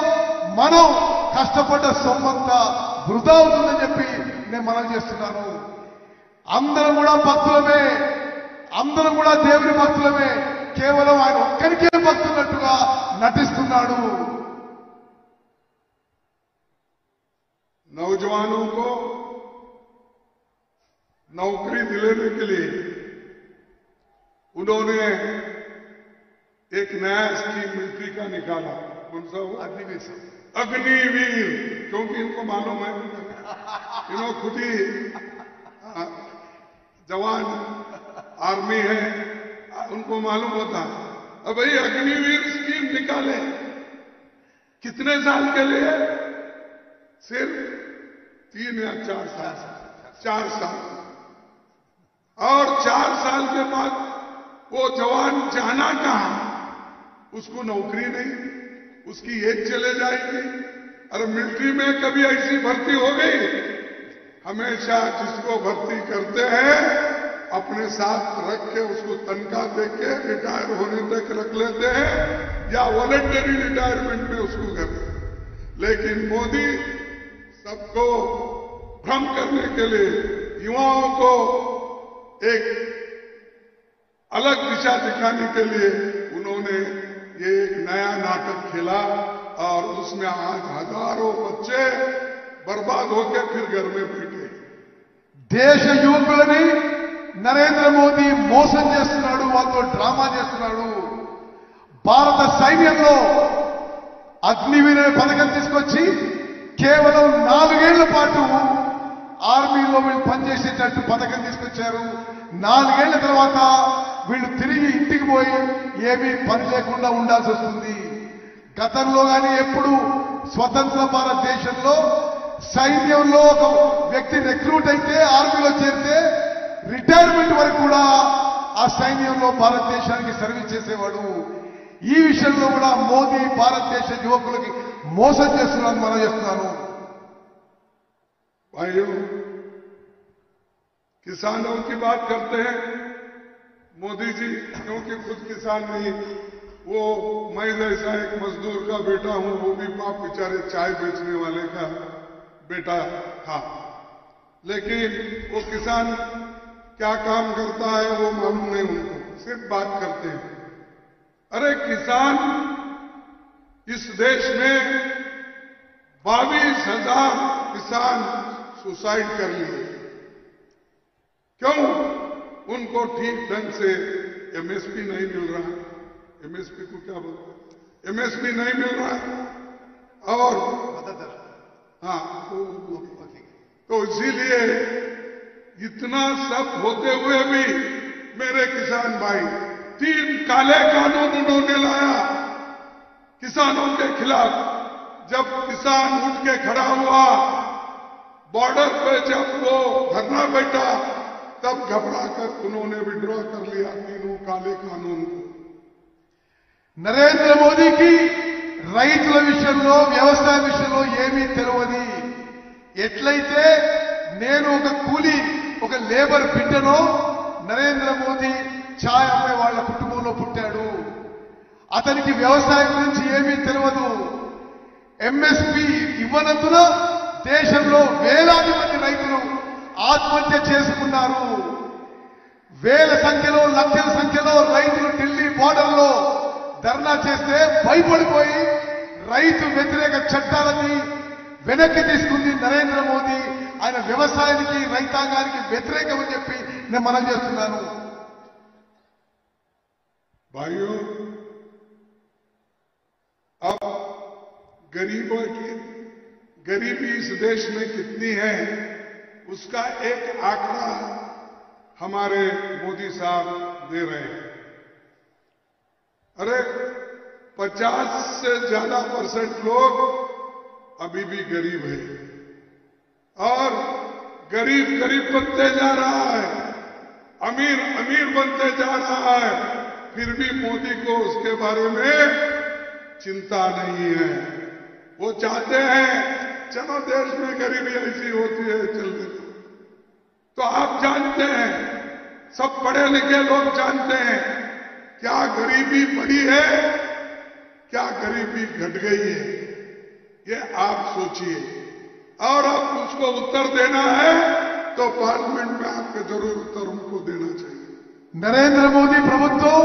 మనం కష్టపడ్డ సొమ్మంతా వృధా అవుతుందని చెప్పి నేను మనవి చేస్తున్నాను. అందరం కూడా భక్తులమే, అందరం కూడా దేవుని భక్తులమే, కేవలం ఆయన ఒక్కరికే భక్తున్నట్టుగా నటిస్తున్నాడు. नौजवानों को नौकरी दिलाने के लिए उन्होंने एक नया स्कीम मिलिट्री का निकाला। कौन सा वो? अग्निवीर। क्योंकि इनको मालूम है, इन्होंने खुद ही जवान आर्मी है, उनको मालूम होता। अब भाई अग्निवीर स्कीम निकाले, कितने साल के लिए? सिर्फ 3 या 4 साल, 4 साल। और 4 साल के बाद वो जवान जाना कहां? उसको नौकरी नहीं, उसकी एज चले जाएगी। अरे मिलिट्री में कभी ऐसी भर्ती हो गई? हमेशा जिसको भर्ती करते हैं अपने साथ रख के उसको तनख्वाह दे के रिटायर होने तक रख लेते हैं, या वॉलंटरी रिटायरमेंट में उसको करते हैं। लेकिन मोदी सबको भ्रम करने के लिए, युवाओं को एक अलग दिशा दिखाने के लिए उन्होंने ये एक नया नाटक खेला, और उसमें आज हजारों बच्चे बर्बाद होकर फिर घर में बैठे। దేశ యువకులని నరేంద్ర మోదీ మోసం చేస్తున్నాడు, వాళ్ళతో డ్రామా చేస్తున్నాడు. భారత సైన్యంలో అగ్నివీర పథకం తీసుకొచ్చి కేవలం 4 ఏళ్ల పాటు ఆర్మీలో వీళ్ళు పనిచేసేటట్టు పథకం తీసుకొచ్చారు. 4 ఏళ్ల తర్వాత వీళ్ళు తిరిగి ఇంటికి పోయి ఏమీ పని లేకుండా ఉండాల్సి వస్తుంది. గతంలో కానీ ఎప్పుడు స్వతంత్ర భారతదేశంలో సైన్యంలో ఒక వ్యక్తి రిక్రూట్ అయితే ఆర్మీలో చేరితే రిటైర్మెంట్ వరకు కూడా ఆ సైన్యంలో భారతదేశానికి సర్వీస్ చేసేవాడు. ఈ విషయంలో కూడా మోదీ భారతదేశ యువకులకి మోసం చేస్తున్నారని మనం చేస్తున్నాను. भाइयों, किसानों की बात करते हैं मोदी जी, क्योंकि खुद किसान नहीं, वो मैं जैसा एक मजदूर का बेटा हूं, वो भी बाप बेचारे चाय बेचने वाले का बेटा था, लेकिन वो किसान क्या काम करता है वो मालूम नहीं उनको, सिर्फ बात करते हैं। अरे किसान, इस देश में 22,000 किसान सुसाइड कर लिए। क्यों? उनको ठीक ढंग से एमएसपी नहीं मिल रहा। एमएसपी को क्या बोलते हैं? एमएसपी नहीं मिल रहा और हाँ, तो इसीलिए इतना सब होते हुए भी मेरे किसान भाई 3 काले कानून उन्होंने लाया किसानों के खिलाफ। जब किसान उठ के खड़ा हुआ बॉर्डर पे, जब वो धरना बैठा, तब घबराकर उन्होंने विड्रॉ कर लिया 3 काले कानून को। నరేంద్ర మోదీకి రైతుల విషయంలో, వ్యవసాయ విషయంలో ఏమీ తెలియదు. ఎట్లయితే నేను ఒక కూలీ, ఒక లేబర్ బిడ్డనో, నరేంద్ర మోదీ ఛాయ్ అమ్మే వాళ్ళ కుటుంబంలో పుట్టాడు. అతనికి వ్యవసాయం గురించి ఏమీ తెలియదు. ఎంఎస్పీ ఇవ్వనందున దేశంలో వేలాది మంది రైతులు ఆత్మహత్య చేసుకున్నారు. వేల సంఖ్యలో, లక్షల సంఖ్యలో రైతులు ఢిల్లీ బోర్డర్లో ధర్నా చేస్తే భయపడిపోయి రైతు వ్యతిరేక చట్టాలని వెనక్కి తీసుకుంది నరేంద్ర మోదీ. ఆయన వ్యవసాయానికి, రైతాంగానికి వ్యతిరేకమని చెప్పి నేను మనం చేస్తున్నాను. भाइयों, अब गरीबों की गरीबी इस देश में कितनी है उसका एक आंकड़ा हमारे मोदी साहब दे रहे हैं। अरे 50 से ज्यादा % लोग अभी भी गरीब है और गरीब गरीब बनते जा रहा है, अमीर अमीर बनते जा रहा है, फिर भी मोदी को उसके बारे में चिंता नहीं है। वो चाहते हैं चलो देश में गरीबी ऐसी होती है, चलने दो। तो आप जानते हैं, सब पढ़े लिखे लोग जानते हैं, क्या गरीबी बढ़ी है, क्या गरीबी घट गई है, ये आप सोचिए। और अब उसको उत्तर देना है तो पार्लियामेंट में आपके जरूर उत्तर उनको देना चाहिए। నరేంద్ర మోదీ ప్రభుత్వం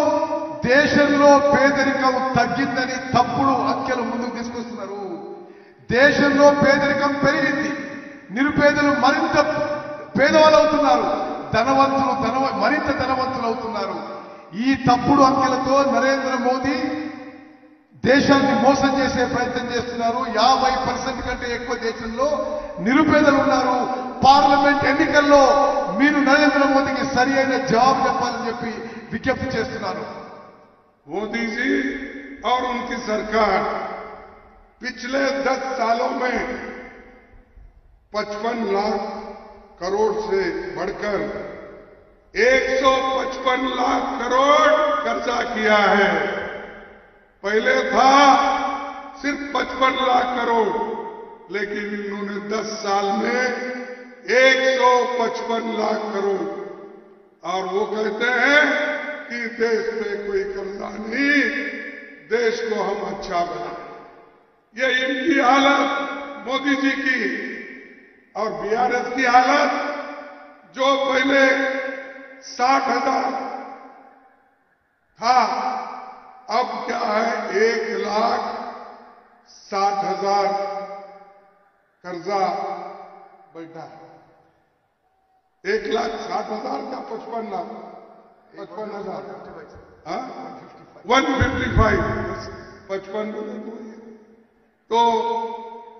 దేశంలో పేదరికం తగ్గిందని తప్పుడు అంకెలు ముందుకు తీసుకొస్తున్నారు. దేశంలో పేదరికం పెరిగింది, నిరుపేదలు మరింత పేదవాళ్ళు అవుతున్నారు, ధనవంతులు మరింత ధనవంతులు అవుతున్నారు. ఈ తప్పుడు అంకెలతో నరేంద్ర మోదీ దేశాన్ని మోసం చేసే ప్రయత్నం చేస్తున్నారు. 50% కంటే ఎక్కువ దేశంలో నిరుపేదలు ఉన్నారు. పార్లమెంట్ ఎన్నికల్లో మీరు నరేంద్ర మోదీకి సరి అయిన జవాబు చెప్పాలని చెప్పి విజ్ఞప్తి చేస్తున్నారు. मोदी जी और उनकी सरकार पिछले 10 सालों में 55 लाख करोड़ से बढ़कर 155 लाख करोड़ कर्जा किया है। पहले था सिर्फ 55 लाख करोड़, लेकिन इन्होंने 10 साल में 155 लाख करोड़। और वो कहते हैं कि देश पे कोई कर्जा नहीं, देश को हम अच्छा बनाए। ये इनकी हालत, मोदी जी की और बीआरएस की हालत, जो पहले 60,000 था, अब क्या है 1,60,000 कर्जा बैठा है। 1,60,000 का 55 लाख, 55,000, 155, 55 तो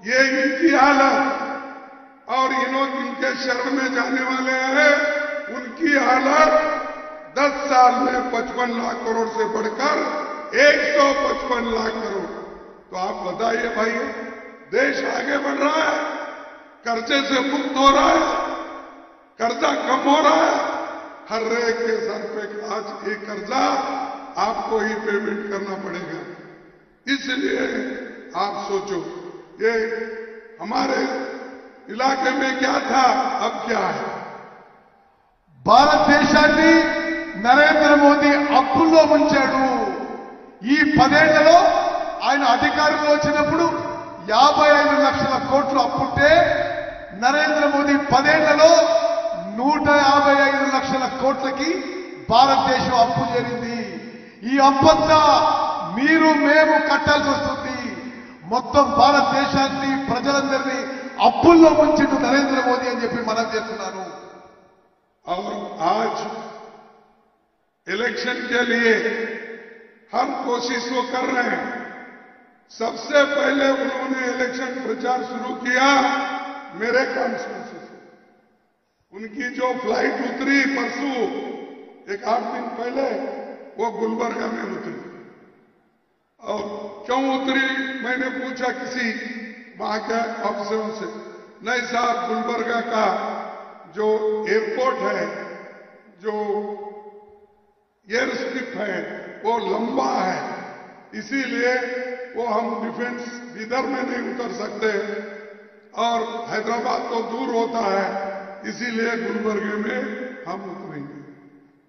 ये इनकी हालत। और इनके शरण में जाने वाले हैं, उनकी हालत 10 साल में 55 लाख करोड़ से बढ़कर 155 लाख करोड़। तो आप बताइए भाई, देश आगे बढ़ रहा है, कर्जे से मुक्त हो रहा है, कर्जा कम हो रहा है, हर एक के सर पे आज एक कर्जा आपको ही पेमेंट करना पड़ेगा। इसलिए आप सोचो, ये हमारे इलाके में क्या था, अब क्या है। భారతదేశాన్ని నరేంద్ర మోదీ అప్పుల్లో ముంచాడు. ఈ 10 ఏళ్లలో ఆయన అధికారంలో వచ్చినప్పుడు 55 లక్షల కోట్లు అప్పుంటే నరేంద్ర మోదీ 10 ఏళ్లలో 155 లక్షల కోట్లకి భారతదేశం అప్పు చేరింది. ఈ అప్పంతా మీరు మేము కట్టాల్సి వస్తుంది. మొత్తం భారతదేశాన్ని ప్రజలందరినీ అప్పుల్లో ముంచిండు నరేంద్ర మోదీ అని చెప్పి మనం చేస్తున్నాను. और आज इलेक्शन के लिए हर कोशिश वो कर रहे हैं। सबसे पहले उन्होंने इलेक्शन प्रचार शुरू किया मेरे कॉन्स्टिट्यूंसी से। उनकी जो फ्लाइट उतरी परसों, एक 8 दिन पहले, वो गुलबर्गा में उतरी। और क्यों उतरी, मैंने पूछा किसी वहां के अफसरों से। नहीं साहब, गुलबर्गा का जो एयरपोर्ट है, जो एयर स्ट्रिप है, वो लंबा है, इसीलिए वो हम डिफेंस इधर में नहीं उतर सकते, और हैदराबाद तो दूर होता है, इसीलिए गुलबर्गे में हम उतरेंगे।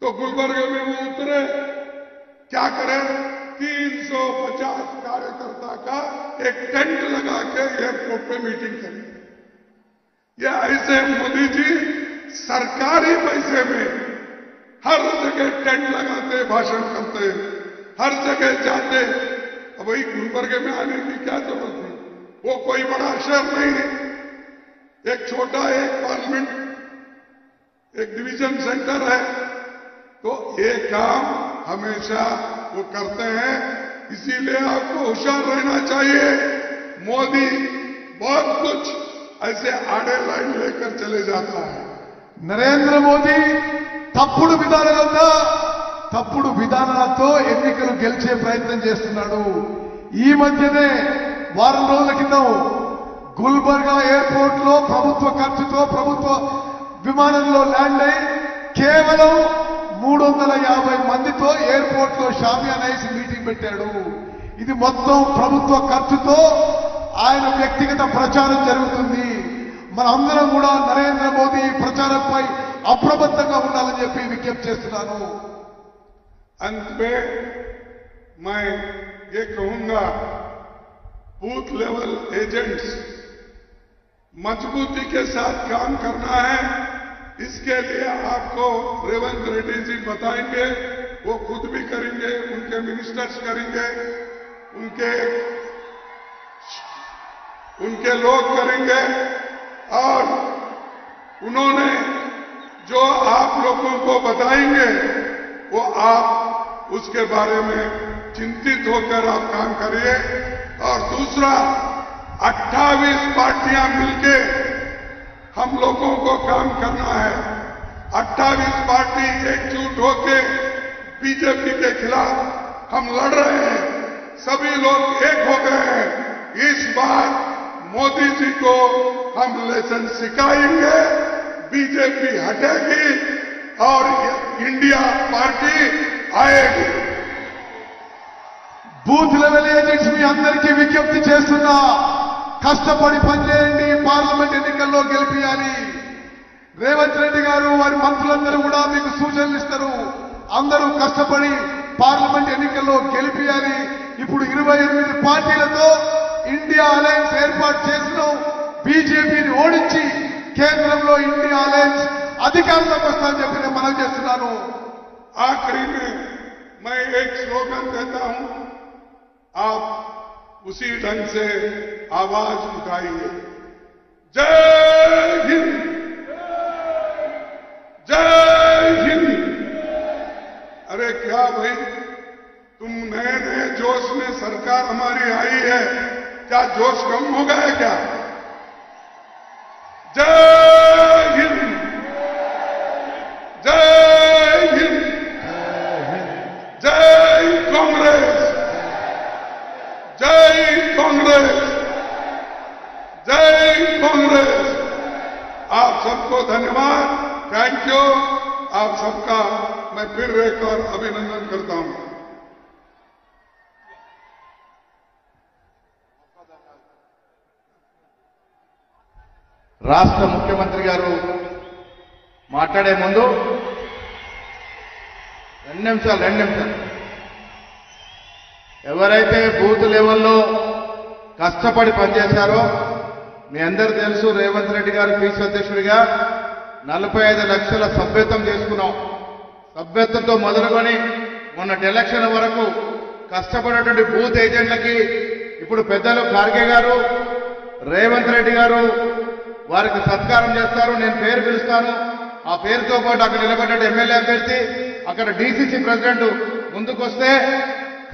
तो गुलबर्गे में वो उतरे, क्या करें, 350 कार्यकर्ता का एक टेंट लगा के एयरपोर्ट पे मीटिंग करें। ये ऐसे मोदी जी सरकारी पैसे में हर जगह टेंट लगाते, भाषण करते, हर जगह जाते। अब वही गुलबर्गे में आने की क्या जरूरत है, वो कोई बड़ा शहर नहीं है, एक छोटा एक पार्लियामेंट, एक डिवीजन सेंटर है। तो ये काम हमेशा वो करते हैं, इसीलिए आपको होशियार रहना चाहिए। मोदी बहुत कुछ ऐसे आड़े लाइन लेकर चले जाता है। నరేంద్ర మోదీ తప్పుడు విధానాలతో ఎన్నికలు గెలిచే ప్రయత్నం చేస్తున్నాడు. ఈ మధ్యనే వారం రోజుల క్రితం గుల్బర్గా ఎయిర్పోర్ట్ లో ప్రభుత్వ ఖర్చుతో ప్రభుత్వ విమానంలో ల్యాండ్ అయి కేవలం 350 మందితో ఎయిర్పోర్ట్ లో షామియానా వేసి మీటింగ్ పెట్టాడు. ఇది మొత్తం ప్రభుత్వ ఖర్చుతో ఆయన వ్యక్తిగత ప్రచారం జరుగుతుంది. మనందరం కూడా నరేంద్ర మోదీ ప్రచారంపై అప్రమత్తంగా ఉండాలని చెప్పి విజ్ఞప్తి చేస్తున్నాను. अंत में मैं ये कहूंगा, बूथ लेवल एजेंट्स मजबूती के साथ काम करना है। इसके लिए आपको रेवंत रेड्डी जी बताएंगे, वो खुद भी करेंगे, उनके मिनिस्टर्स करेंगे, उनके लोग करेंगे। और उन्होंने जो आप लोगों को बताएंगे, वो आप उसके बारे में चिंतित होकर आप काम करिए। और दूसरा, 28 पार्टियां मिलके हम लोगों को काम करना है। 28 पार्टी एकजुट होके बीजेपी के खिलाफ हम लड़ रहे हैं, सभी लोग एक हो गए हैं। इस बार मोदी जी को हम लेसन सिखाएंगे, बीजेपी हटेगी और इंडिया पार्टी आएगी। బూత్ లెవెల్ ఏజెంట్స్ మీ అందరికీ విజ్ఞప్తి చేస్తున్నా, కష్టపడి పనిచేయండి, పార్లమెంట్ ఎన్నికల్లో గెలిపియాలి. రేవంత్ రెడ్డి గారు వారి మంత్రులందరూ కూడా మీకు సూచనలు ఇస్తారు. అందరూ కష్టపడి పార్లమెంట్ ఎన్నికల్లో గెలిపియాలి. ఇప్పుడు 28 పార్టీలతో ఇండియా అలయన్స్ ఏర్పాటు చేసిన బీజేపీని ఓడించి కేంద్రంలో ఇండియా అలయన్స్ అధికారంలోకి వస్తామని చెప్పి నేను మనవి చేస్తున్నాను. आखिरी में मैं एक स्लोगन देता हूं, आप उसी ढंग से आवाज उठाइए। जय हिंद, जय हिंद। अरे क्या भाई, तुम नए नए जोश में सरकार हमारी आई है, क्या जोश कम हो गया क्या? जय हिंद, जय हिंद, जय कांग्रेस, जय कांग्रेस, जय कांग्रेस। आप सबको धन्यवाद, थैंक यू। आप सबका मैं फिर एक बार अभिनंदन करता हूं। రాష్ట్ర ముఖ్యమంత్రి గారు మాట్లాడే ముందు రెండు నిమిషాలు ఎవరైతే బూత్ లెవెల్లో కష్టపడి పనిచేశారో మీ అందరూ తెలుసు, రేవంత్ రెడ్డి గారు పీసీ అధ్యక్షుడిగా 45 లక్షల సభ్యత్వం చేసుకున్నాం. సభ్యత్వంతో మొదలుకొని మొన్నటి ఎలక్షన్ వరకు కష్టపడినటువంటి బూత్ ఏజెంట్లకి ఇప్పుడు పెద్దలు ఖార్గే గారు, రేవంత్ రెడ్డి గారు వారికి సత్కారం చేస్తారు. నేను పేరు పిలుస్తాను. ఆ పేరుతో పాటు అక్కడ నిలబడ్డ ఎమ్మెల్యే అభ్యర్థి, అక్కడ డీసీసీ ప్రెసిడెంట్ ముందుకొస్తే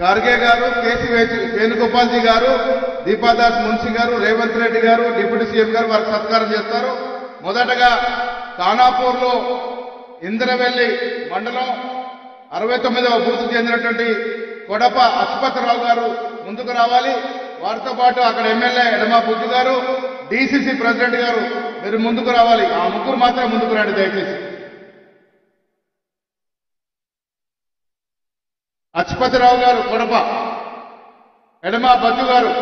ఖార్గే గారు, కేసీ వేణుగోపాల్జీ గారు, దీపాదాస్ మున్షి గారు, రేవంత్ రెడ్డి గారు, డిప్యూటీ సీఎం గారు వారికి సత్కారం చేస్తారు. మొదటగా ఖానాపూర్లో ఇంద్రవెల్లి మండలం 69వ బూత్ చెందినటువంటి కొడప అశ్వత్థరావు గారు ముందుకు రావాలి. వారితో పాటు అక్కడ ఎమ్మెల్యే ఎడమా బుద్ధి గారు, డీసీసీ ప్రెసిడెంట్ గారు మీరు ముందుకు రావాలి. ఆ ముగ్గురు మాత్రం ముందుకు రండి దయచేసి. అశ్వత్థరావు గారు కొడప, ఎడమా బద్దు గారు,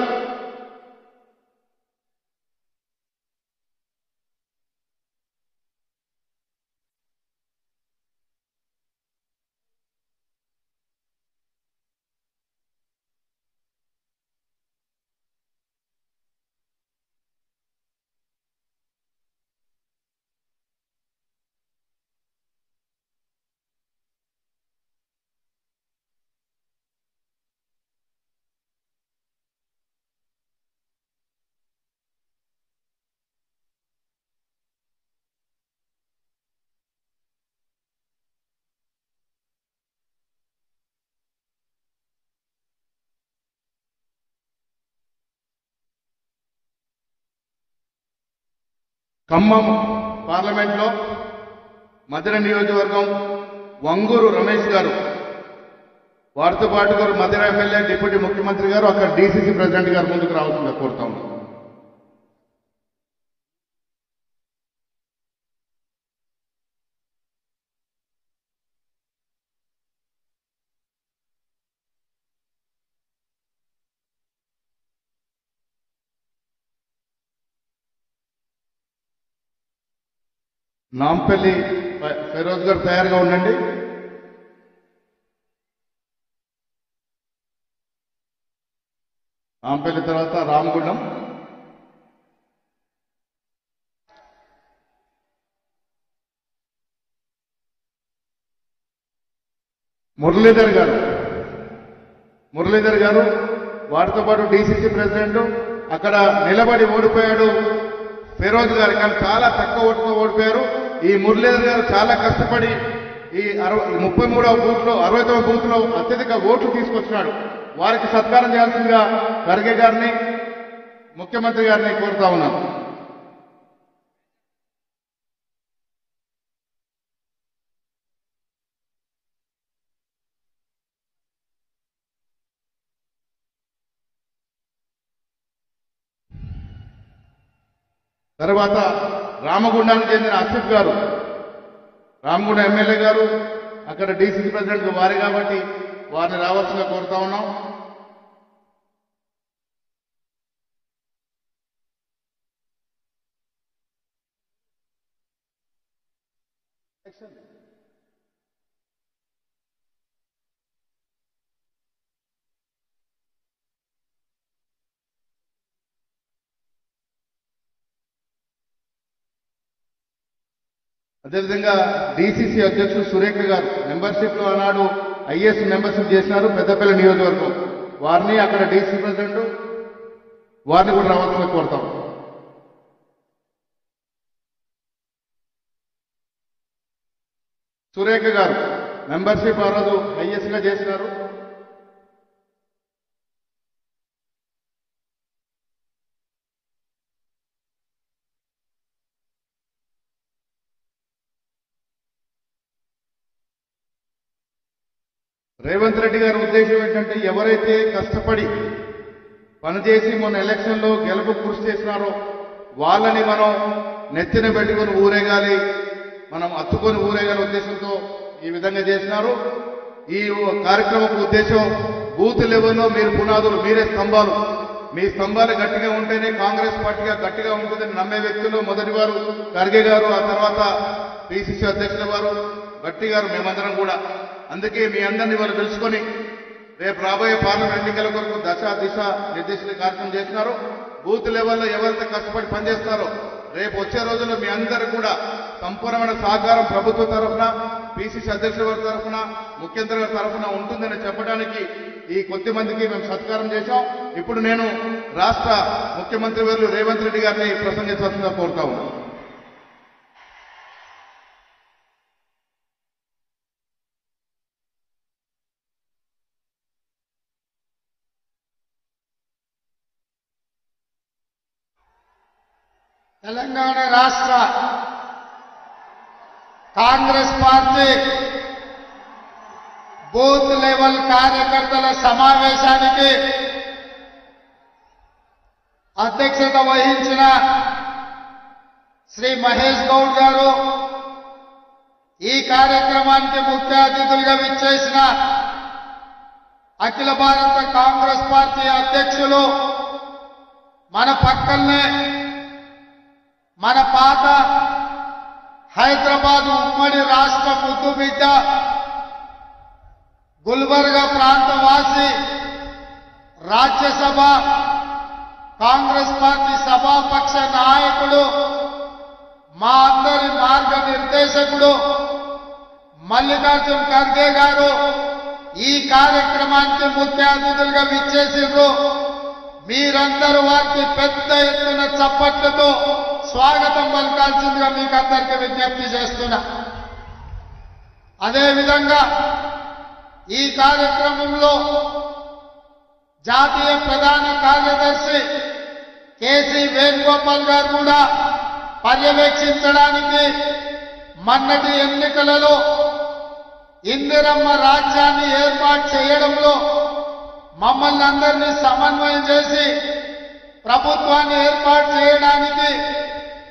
ఖమ్మం పార్లమెంట్లో మధిర నియోజకవర్గం వంగూరు రమేష్ గారు, వారితో పాటు మధిర ఎమ్మెల్యే డిప్యూటీ ముఖ్యమంత్రి గారు, అక్కడ డీసీసీ ప్రెసిడెంట్ గారు ముందుకు రావాల్సిందిగా కోరుతా ఉన్నాం. నాంపల్లి ఫెరోజ్ గారు తయారుగా ఉండండి. నాంపల్లి తర్వాత రామగుండం, మురళీధర్ గారు వారితో పాటు డీసీసీ ప్రెసిడెంట్, అక్కడ నిలబడి ఓడిపోయాడు ఫెరోజ్ గారు, కానీ చాలా తక్కువ ఓటుతో ఓడిపోయారు. ఈ మురళీధర్ గారు చాలా కష్టపడి ఈ 33వ బూత్ లో 60వ బూత్ లో అత్యధిక ఓట్లు తీసుకొచ్చినాడు. వారికి సత్కారం చేయాల్సిందిగా ఖర్గే గారిని, ముఖ్యమంత్రి గారిని కోరుతా ఉన్నాను. తర్వాత రామగుండానికి చెందిన ఆసిఫ్ గారు, రామగుండ ఎమ్మెల్యే గారు, అక్కడ డీసీసీ ప్రెసిడెంట్ వారే కాబట్టి వారిని రావాల్సిందిగా కోరుతా ఉన్నాం. అదేవిధంగా డీసీసీ అధ్యక్షుడు సురేఖ గారు మెంబర్షిప్ లో ఆనాడు ఐఏఎస్ మెంబర్షిప్ చేసినారు పెద్దపల్లి నియోజకవర్గం. వారిని అక్కడ డీసీ ప్రెసిడెంట్ వారిని కూడా రావాల్సిందిగా కోరుతాం. సురేఖ గారు మెంబర్షిప్ ఆ రోజు ఐఏఎస్ గా చేసినారు. రేవంత్ రెడ్డి గారి ఉద్దేశం ఏంటంటే ఎవరైతే కష్టపడి పనిచేసి మొన్న ఎలక్షన్లో గెలుపు కృషి చేసినారో వాళ్ళని మనం నెత్తిన పెట్టుకొని ఊరేగాలి, మనం అత్తుకొని ఊరేగాలి ఉద్దేశంతో ఈ విధంగా చేసినారు. ఈ కార్యక్రమం ఉద్దేశం బూత్ లెవెల్లో మీరు పునాదులు, మీరే స్తంభాలు, మీ స్తంభాలు గట్టిగా ఉంటేనే కాంగ్రెస్ పార్టీగా గట్టిగా ఉంటుందని నమ్మే వ్యక్తులు మొదటి వారు ఖర్గే గారు, ఆ తర్వాత పిసిసి అధ్యక్షుల వారు గట్టి గారు, మేమందరం కూడా. అందుకే మీ అందరినీ వాళ్ళు తెలుసుకొని రేపు రాబోయే పార్లమెంట్ ఎన్నికల కొరకు దశ దిశ నిర్దేశిత కార్యక్రమం చేస్తున్నారు. బూత్ లెవెల్లో ఎవరైతే కష్టపడి పనిచేస్తారో రేపు వచ్చే రోజుల్లో మీ అందరూ కూడా సంపూర్ణమైన సహకారం ప్రభుత్వ తరఫున, పిసిసి అధ్యక్షుల వారి తరఫున, ముఖ్యమంత్రి గారి తరఫున ఉంటుందని చెప్పడానికి ఈ కొద్ది మందికి మేము సత్కారం చేశాం. ఇప్పుడు నేను రాష్ట్ర ముఖ్యమంత్రి వర్యులు రేవంత్ రెడ్డి గారిని ప్రసంగించాల్సిందిగా కోరుతా ఉన్నాను. తెలంగాణ రాష్ట్ర కాంగ్రెస్ పార్టీ బూత్ లెవెల్ కార్యకర్తల సమావేశానికి అధ్యక్షత వహించిన శ్రీ మహేష్ గౌడ్ గారు, ఈ కార్యక్రమానికి ముఖ్య అతిథులుగా విచ్చేసిన అఖిల భారత కాంగ్రెస్ పార్టీ అధ్యక్షులు, మన పక్కనే మన పాత హైదరాబాద్ ఉమ్మడి రాష్ట్ర ముద్దుబిడ్డ, గుల్బర్గా ప్రాంతవాసి, రాజ్యసభ కాంగ్రెస్ పార్టీ సభాపక్ష నాయకుడు, మా అందరి మార్గనిర్దేశకుడు మల్లికార్జున్ ఖర్గే గారు ఈ కార్యక్రమానికి ముఖ్య అతిథులుగా విచ్చేసిండ్రు. మీరందరూ వారికి పెద్ద ఎత్తున చప్పట్లతో స్వాగతం పలకాల్సిందిగా మీకు అందరికీ విజ్ఞప్తి చేస్తున్నా. అదేవిధంగా ఈ కార్యక్రమంలో జాతీయ ప్రధాన కార్యదర్శి కేసీ వేణుగోపాల్ గారు కూడా పర్యవేక్షించడానికి మొన్నటి ఎన్నికలలో ఇందిరమ్మ రాజ్యాన్ని ఏర్పాటు చేయడంలో మమ్మల్ని అందరినీ సమన్వయం చేసి ప్రభుత్వాన్ని ఏర్పాటు చేయడానికి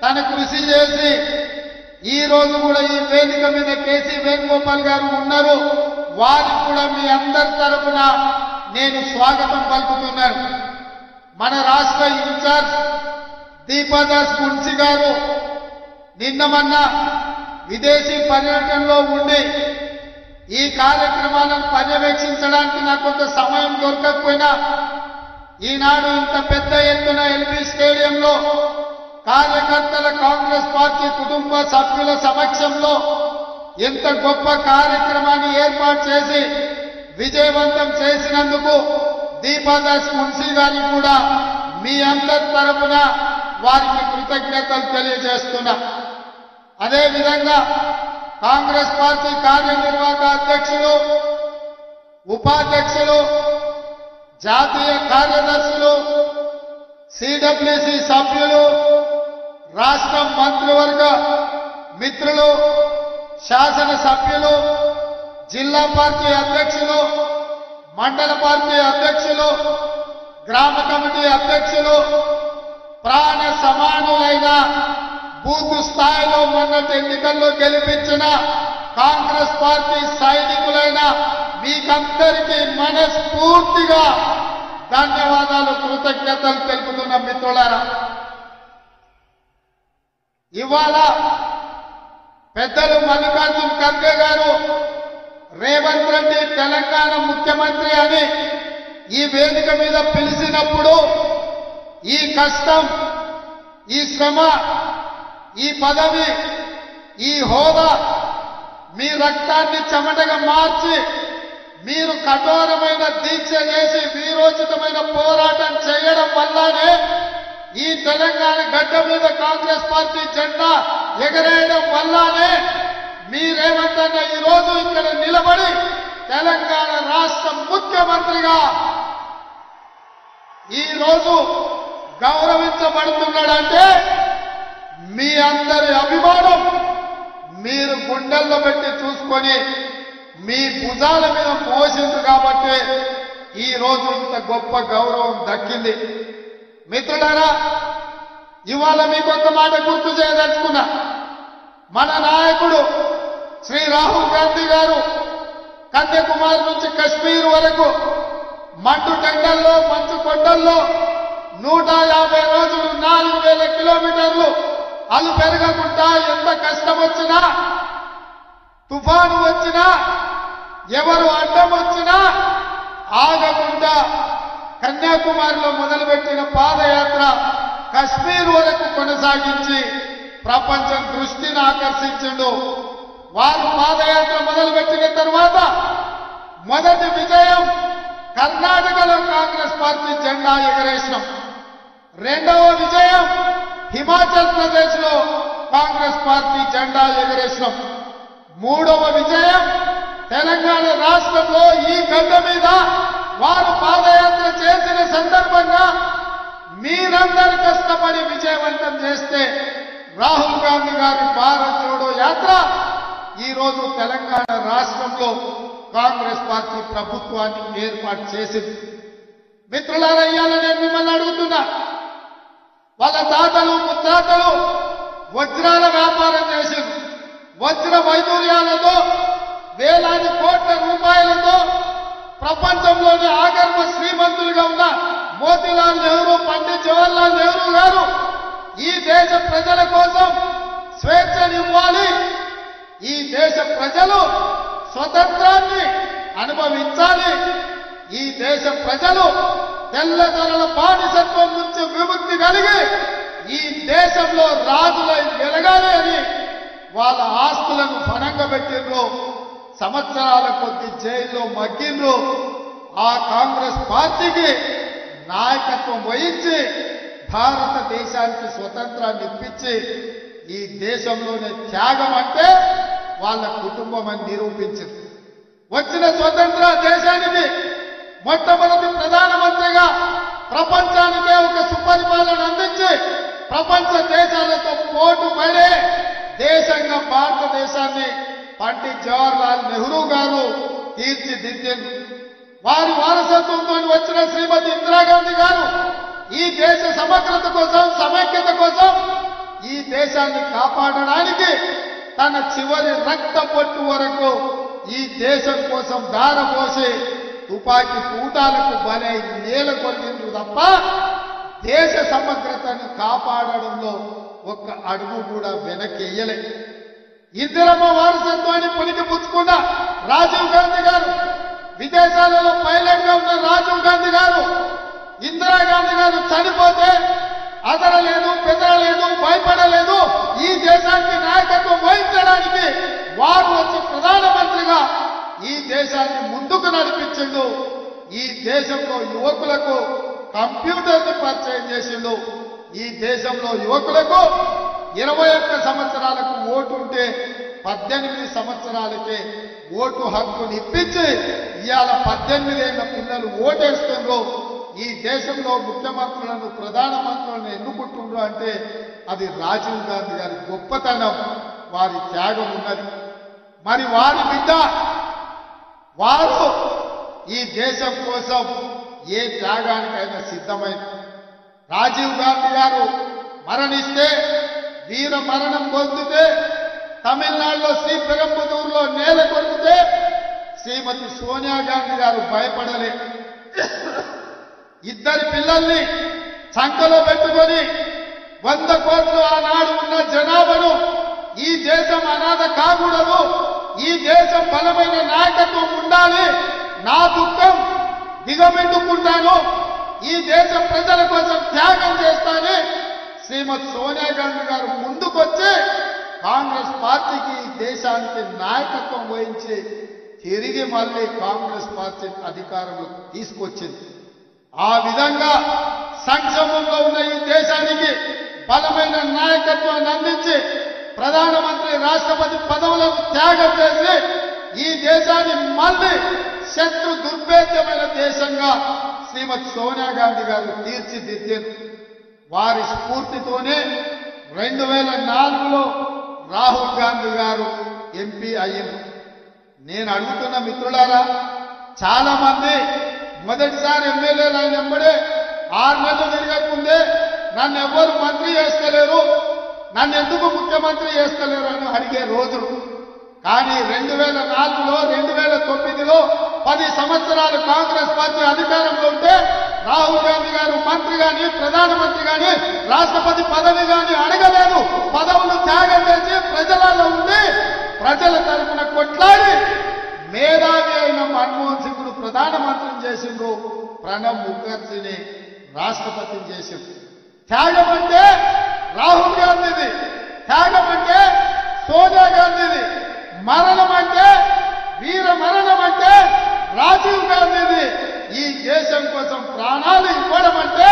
తన కృషి చేసి ఈ రోజు కూడా ఈ వేదిక మీద కేసీ వేణుగోపాల్ గారు ఉన్నారు. వారికి కూడా మీ అందరి తరఫున నేను స్వాగతం పలుకుతున్నాను. మన రాష్ట్ర ఇన్ఛార్జ్ దీపాదాస్ మున్షి గారు నిన్న మొన్న విదేశీ పర్యటనలో ఉండి ఈ కార్యక్రమాలను పర్యవేక్షించడానికి నాకు కొంత సమయం దొరకకపోయినా ఈనాడు ఇంత పెద్ద ఎత్తున ఎల్బీ స్టేడియంలో కార్యకర్తల కాంగ్రెస్ పార్టీ కుటుంబ సభ్యుల సమక్షంలో ఎంత గొప్ప కార్యక్రమాన్ని ఏర్పాటు చేసి విజయవంతం చేసినందుకు దీపాదాస్ మున్షి గారికి కూడా మీ అందరి తరఫున వారికి కృతజ్ఞతలు తెలియజేస్తున్నా. అదేవిధంగా కాంగ్రెస్ పార్టీ కార్యనిర్వాహక అధ్యక్షులు, ఉపాధ్యక్షులు, జాతీయ కార్యదర్శులు, సిడబ్ల్యూసి సభ్యులు, రాష్ట్ర మంత్రివర్గ మిత్రులు, శాసన సభ్యులు, జిల్లా పార్టీ అధ్యక్షులు, మండల పార్టీ అధ్యక్షులు, గ్రామ కమిటీ అధ్యక్షులు, ప్రాణ సమానులైన బూత్ స్థాయిలో మొన్నటి ఎన్నికల్లో గెలిపించిన కాంగ్రెస్ పార్టీ సైనికులైన మీకందరికీ మనస్ఫూర్తిగా ధన్యవాదాలు, కృతజ్ఞతలు తెలుపుతున్న మిత్రులారా, ఇవాళ పెద్దలు మల్లికార్జున్ ఖర్గే గారు రేవంత్ రెడ్డి తెలంగాణ ముఖ్యమంత్రి అని ఈ వేదిక మీద పిలిచినప్పుడు ఈ కష్టం, ఈ శ్రమ, ఈ పదవి, ఈ హోదా మీ రక్తాన్ని చెమటగా మార్చి మీరు కఠోరమైన దీక్ష చేసి వీరోచితమైన పోరాటం చేయడం వల్లనే ఈ తెలంగాణ గడ్డ మీద కాంగ్రెస్ పార్టీ జెండా ఎగరేయడం వల్లనే మీరేమంటే ఈ రోజు ఇక్కడ నిలబడి తెలంగాణ రాష్ట్ర ముఖ్యమంత్రిగా ఈ రోజు గౌరవించబడుతున్నాడంటే మీ అందరి అభిమానం మీరు గుండెల్లో పెట్టి చూసుకొని మీ భుజాల మీద మోసింది కాబట్టి ఈ రోజు ఇంత గొప్ప గౌరవం దక్కింది. మిత్రులారా, ఇవాళ మీకు ఒక మాట గుర్తు చేయదలుచుకున్నా. మన నాయకుడు శ్రీ రాహుల్ గాంధీ గారు కన్యాకుమారి నుంచి కశ్మీర్ వరకు మండు టెండల్లో మంచు కొండల్లో 150 రోజులు 4000 కిలోమీటర్లు అలు పెరగకుండా ఎంత కష్టం వచ్చినా, తుఫాను వచ్చినా, ఎవరు అడ్డం వచ్చినా ఆగకుండా కన్యాకుమారిలో మొదలుపెట్టిన పాదయాత్ర కశ్మీర్ వరకు కొనసాగించి ప్రపంచం దృష్టిని ఆకర్షించిండు. వారు పాదయాత్ర మొదలుపెట్టిన తర్వాత మొదటి విజయం కర్ణాటకలో కాంగ్రెస్ పార్టీ జెండా ఎగరేసినాం. రెండవ విజయం హిమాచల్ ప్రదేశ్ లో కాంగ్రెస్ పార్టీ జెండా ఎగరేసినాం. మూడవ విజయం తెలంగాణ రాష్ట్రంలో ఈ గడ్డ మీద వారు పాదయాత్ర చేసిన సందర్భంగా మీరందరూ కష్టపడి విజయవంతం చేస్తే రాహుల్ గాంధీ గారి భారత్ జోడో యాత్ర ఈ రోజు తెలంగాణ రాష్ట్రంలో కాంగ్రెస్ పార్టీ ప్రభుత్వాన్ని ఏర్పాటు చేసింది. మిత్రులారా, ఇవాళ నేను మిమ్మల్ని అడుగుతున్నా, వాళ్ళ తాతలు ముత్తాతలు వజ్రాల వ్యాపారం చేసింది. వజ్ర వైదూర్యాలతో వేలాది కోట్ల రూపాయలతో ప్రపంచంలోని ఆగర్భ శ్రీమంతులుగా ఉన్న మోతీలాల్ నెహ్రూ, పండిత్ జవహర్లాల్ నెహ్రూ గారు ఈ దేశ ప్రజల కోసం స్వేచ్ఛనివ్వాలి, ఈ దేశ ప్రజలు స్వతంత్రాన్ని అనుభవించాలి, ఈ దేశ ప్రజలు తెల్లదొరల బానిసత్వం నుంచి విముక్తి కలిగి ఈ దేశంలో రాజులై వెలగాలి అని వాళ్ళ ఆస్తులను పణంగా పెట్టిండ్రు. సంవత్సరాల కొద్ది జైల్లో మగ్గిండ్రు. ఆ కాంగ్రెస్ పార్టీకి నాయకత్వం వహించి భారతదేశానికి స్వతంత్రాన్ని ఇప్పించి ఈ దేశంలోనే త్యాగం అంటే వాళ్ళ కుటుంబం అని నిరూపించింది. వచ్చిన స్వతంత్ర దేశానికి మొట్టమొదటి ప్రధానమంత్రిగా ప్రపంచానికే ఒక సుపరిపాలన అందించి ప్రపంచ దేశాలతో పోటు పడే దేశంగా భారతదేశాన్ని పండిత్ జవహర్లాల్ నెహ్రూ గారు తీర్చిదిద్దారు. వారి వారసత్వంతో వచ్చిన శ్రీమతి ఇందిరాగాంధీ గారు ఈ దేశ సమగ్రత కోసం, సమైక్యత కోసం, ఈ దేశాన్ని కాపాడడానికి తన చివరి రక్త పొట్టు వరకు ఈ దేశం కోసం దారపోసి తుపాకీ తూటాలకు బలై నేల కొట్టిండ్రు తప్ప దేశ సమగ్రతను కాపాడడంలో ఒక్క అడుగు కూడా వెనక్కేయలే. ఇందిరమ్మ వారసత్వాన్ని పులికి పుచ్చుకున్న రాజీవ్ గాంధీ గారు, విదేశాలలో పైలట్ గా ఉన్న రాజీవ్ గాంధీ గారు, ఇందిరాగాంధీ గారు చనిపోతే అదరలేదు, బెదరలేదు, భయపడలేదు. ఈ దేశానికి నాయకత్వం వహించడానికి వారు వచ్చి ప్రధానమంత్రిగా ఈ దేశాన్ని ముందుకు నడిపించిండు. ఈ దేశంలో యువకులకు కంప్యూటర్ని పరిచయం చేసిండు. ఈ దేశంలో యువకులకు 21 సంవత్సరాలకు ఓటు ఉంటే 18 సంవత్సరాలకే ఓటు హక్కును ఇప్పించి ఇవాళ 18 ఏళ్ల పిల్లలు ఓటేస్తుండ్రు. ఈ దేశంలో ముఖ్యమంత్రులను, ప్రధానమంత్రులను ఎన్నుకుంటుండ్రు అంటే అది రాజీవ్ గాంధీ గారి గొప్పతనం, వారి త్యాగం ఉన్నది. మరి వారి బిడ్డ వారు ఈ దేశం కోసం ఏ త్యాగానికైనా సిద్ధమైంది. రాజీవ్ గాంధీ గారు మరణిస్తే, వీర మరణం పొందితే, తమిళనాడులో శ్రీపెరంబదూరులో నేల కొరికితే శ్రీమతి సోనియా గాంధీ గారు భయపడలే. ఇద్దరి పిల్లల్ని సంకలో పెట్టుకొని 100 కోట్లు ఆనాడు ఉన్న జనాభాను ఈ దేశం అనాథ కాకూడదు, ఈ దేశం బలమైన నాయకత్వం ఉండాలి, నా దుఃఖం దిగమిందుకుంటాను, ఈ దేశ ప్రజల కోసం త్యాగం చేస్తానని శ్రీమతి సోనియా గాంధీ గారు ముందుకొచ్చి కాంగ్రెస్ పార్టీకి, ఈ దేశానికి నాయకత్వం వహించి తిరిగి మళ్ళీ కాంగ్రెస్ పార్టీ అధికారంలోకి తీసుకొచ్చింది. ఆ విధంగా సంక్షోభంలో ఉన్న ఈ దేశానికి బలమైన నాయకత్వాన్ని అందించి ప్రధానమంత్రి, రాష్ట్రపతి పదవులకు త్యాగం చేసి ఈ దేశాన్ని మళ్ళీ శత్రు దుర్భేద్యమైన దేశంగా శ్రీమతి సోనియా గాంధీ గారు తీర్చిదిద్దారు. వారి స్ఫూర్తితోనే 2004లో రాహుల్ గాంధీ గారు ఎంపీ అయ్యారు. నేను అడుగుతున్న మిత్రులారా, చాలా మంది మొదటిసారి ఎమ్మెల్యేలు అయిన వెంబడే 6 నెలలు తిరగకుందే నన్ను ఎవరు మంత్రి చేస్తలేరు, నన్ను ఎందుకు ముఖ్యమంత్రి చేస్తలేరు అని అడిగే రోజులు. కానీ 2004లో 2009లో 10 సంవత్సరాలు కాంగ్రెస్ పార్టీ అధికారంలో ఉంటే రాహుల్ గాంధీ గారు మంత్రి గాని ప్రధానమంత్రి గాని రాష్ట్రపతి పదవి గాని అడగలేదు. పదవులు త్యాగం చేసి ప్రజలలో ఉండి ప్రజల తరఫున కొట్లాడి మేధావి అయిన మన్మోహన్ సింగ్ను ప్రధానమంత్రిని చేసిండ్రు, ప్రణబ్ ముఖర్జీని రాష్ట్రపతిని చేసిండ్రు. త్యాగం అంటే రాహుల్ గాంధీది, త్యాగం అంటే సోనియా గాంధీది, మరణం అంటే వీర మరణం అంటే రాజీవ్ గాంధీది. ఈ దేశం కోసం ప్రాణాలు ఇవ్వడం అంటే,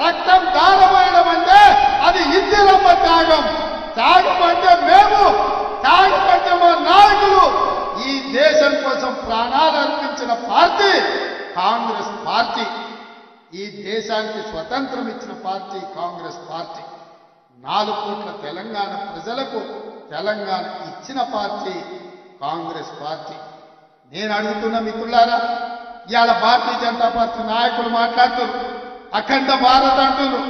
రక్తం దారమేయడం అంటే అది ఇందిరమ్మ త్యాగం. త్యాగం అంటే మేము, త్యాగం అంటే మా నాయకులు. ఈ దేశం కోసం ప్రాణాలు అర్పించిన పార్టీ కాంగ్రెస్ పార్టీ. ఈ దేశానికి స్వతంత్రం ఇచ్చిన పార్టీ కాంగ్రెస్ పార్టీ. 4 కోట్ల తెలంగాణ ప్రజలకు తెలంగాణ ఇచ్చిన పార్టీ కాంగ్రెస్ పార్టీ. నేను అడుగుతున్న మిత్రులారా, ఇవాళ భారతీయ జనతా పార్టీ నాయకులు మాట్లాడుతున్నారు, అఖండ భారత్ అంటున్నారు.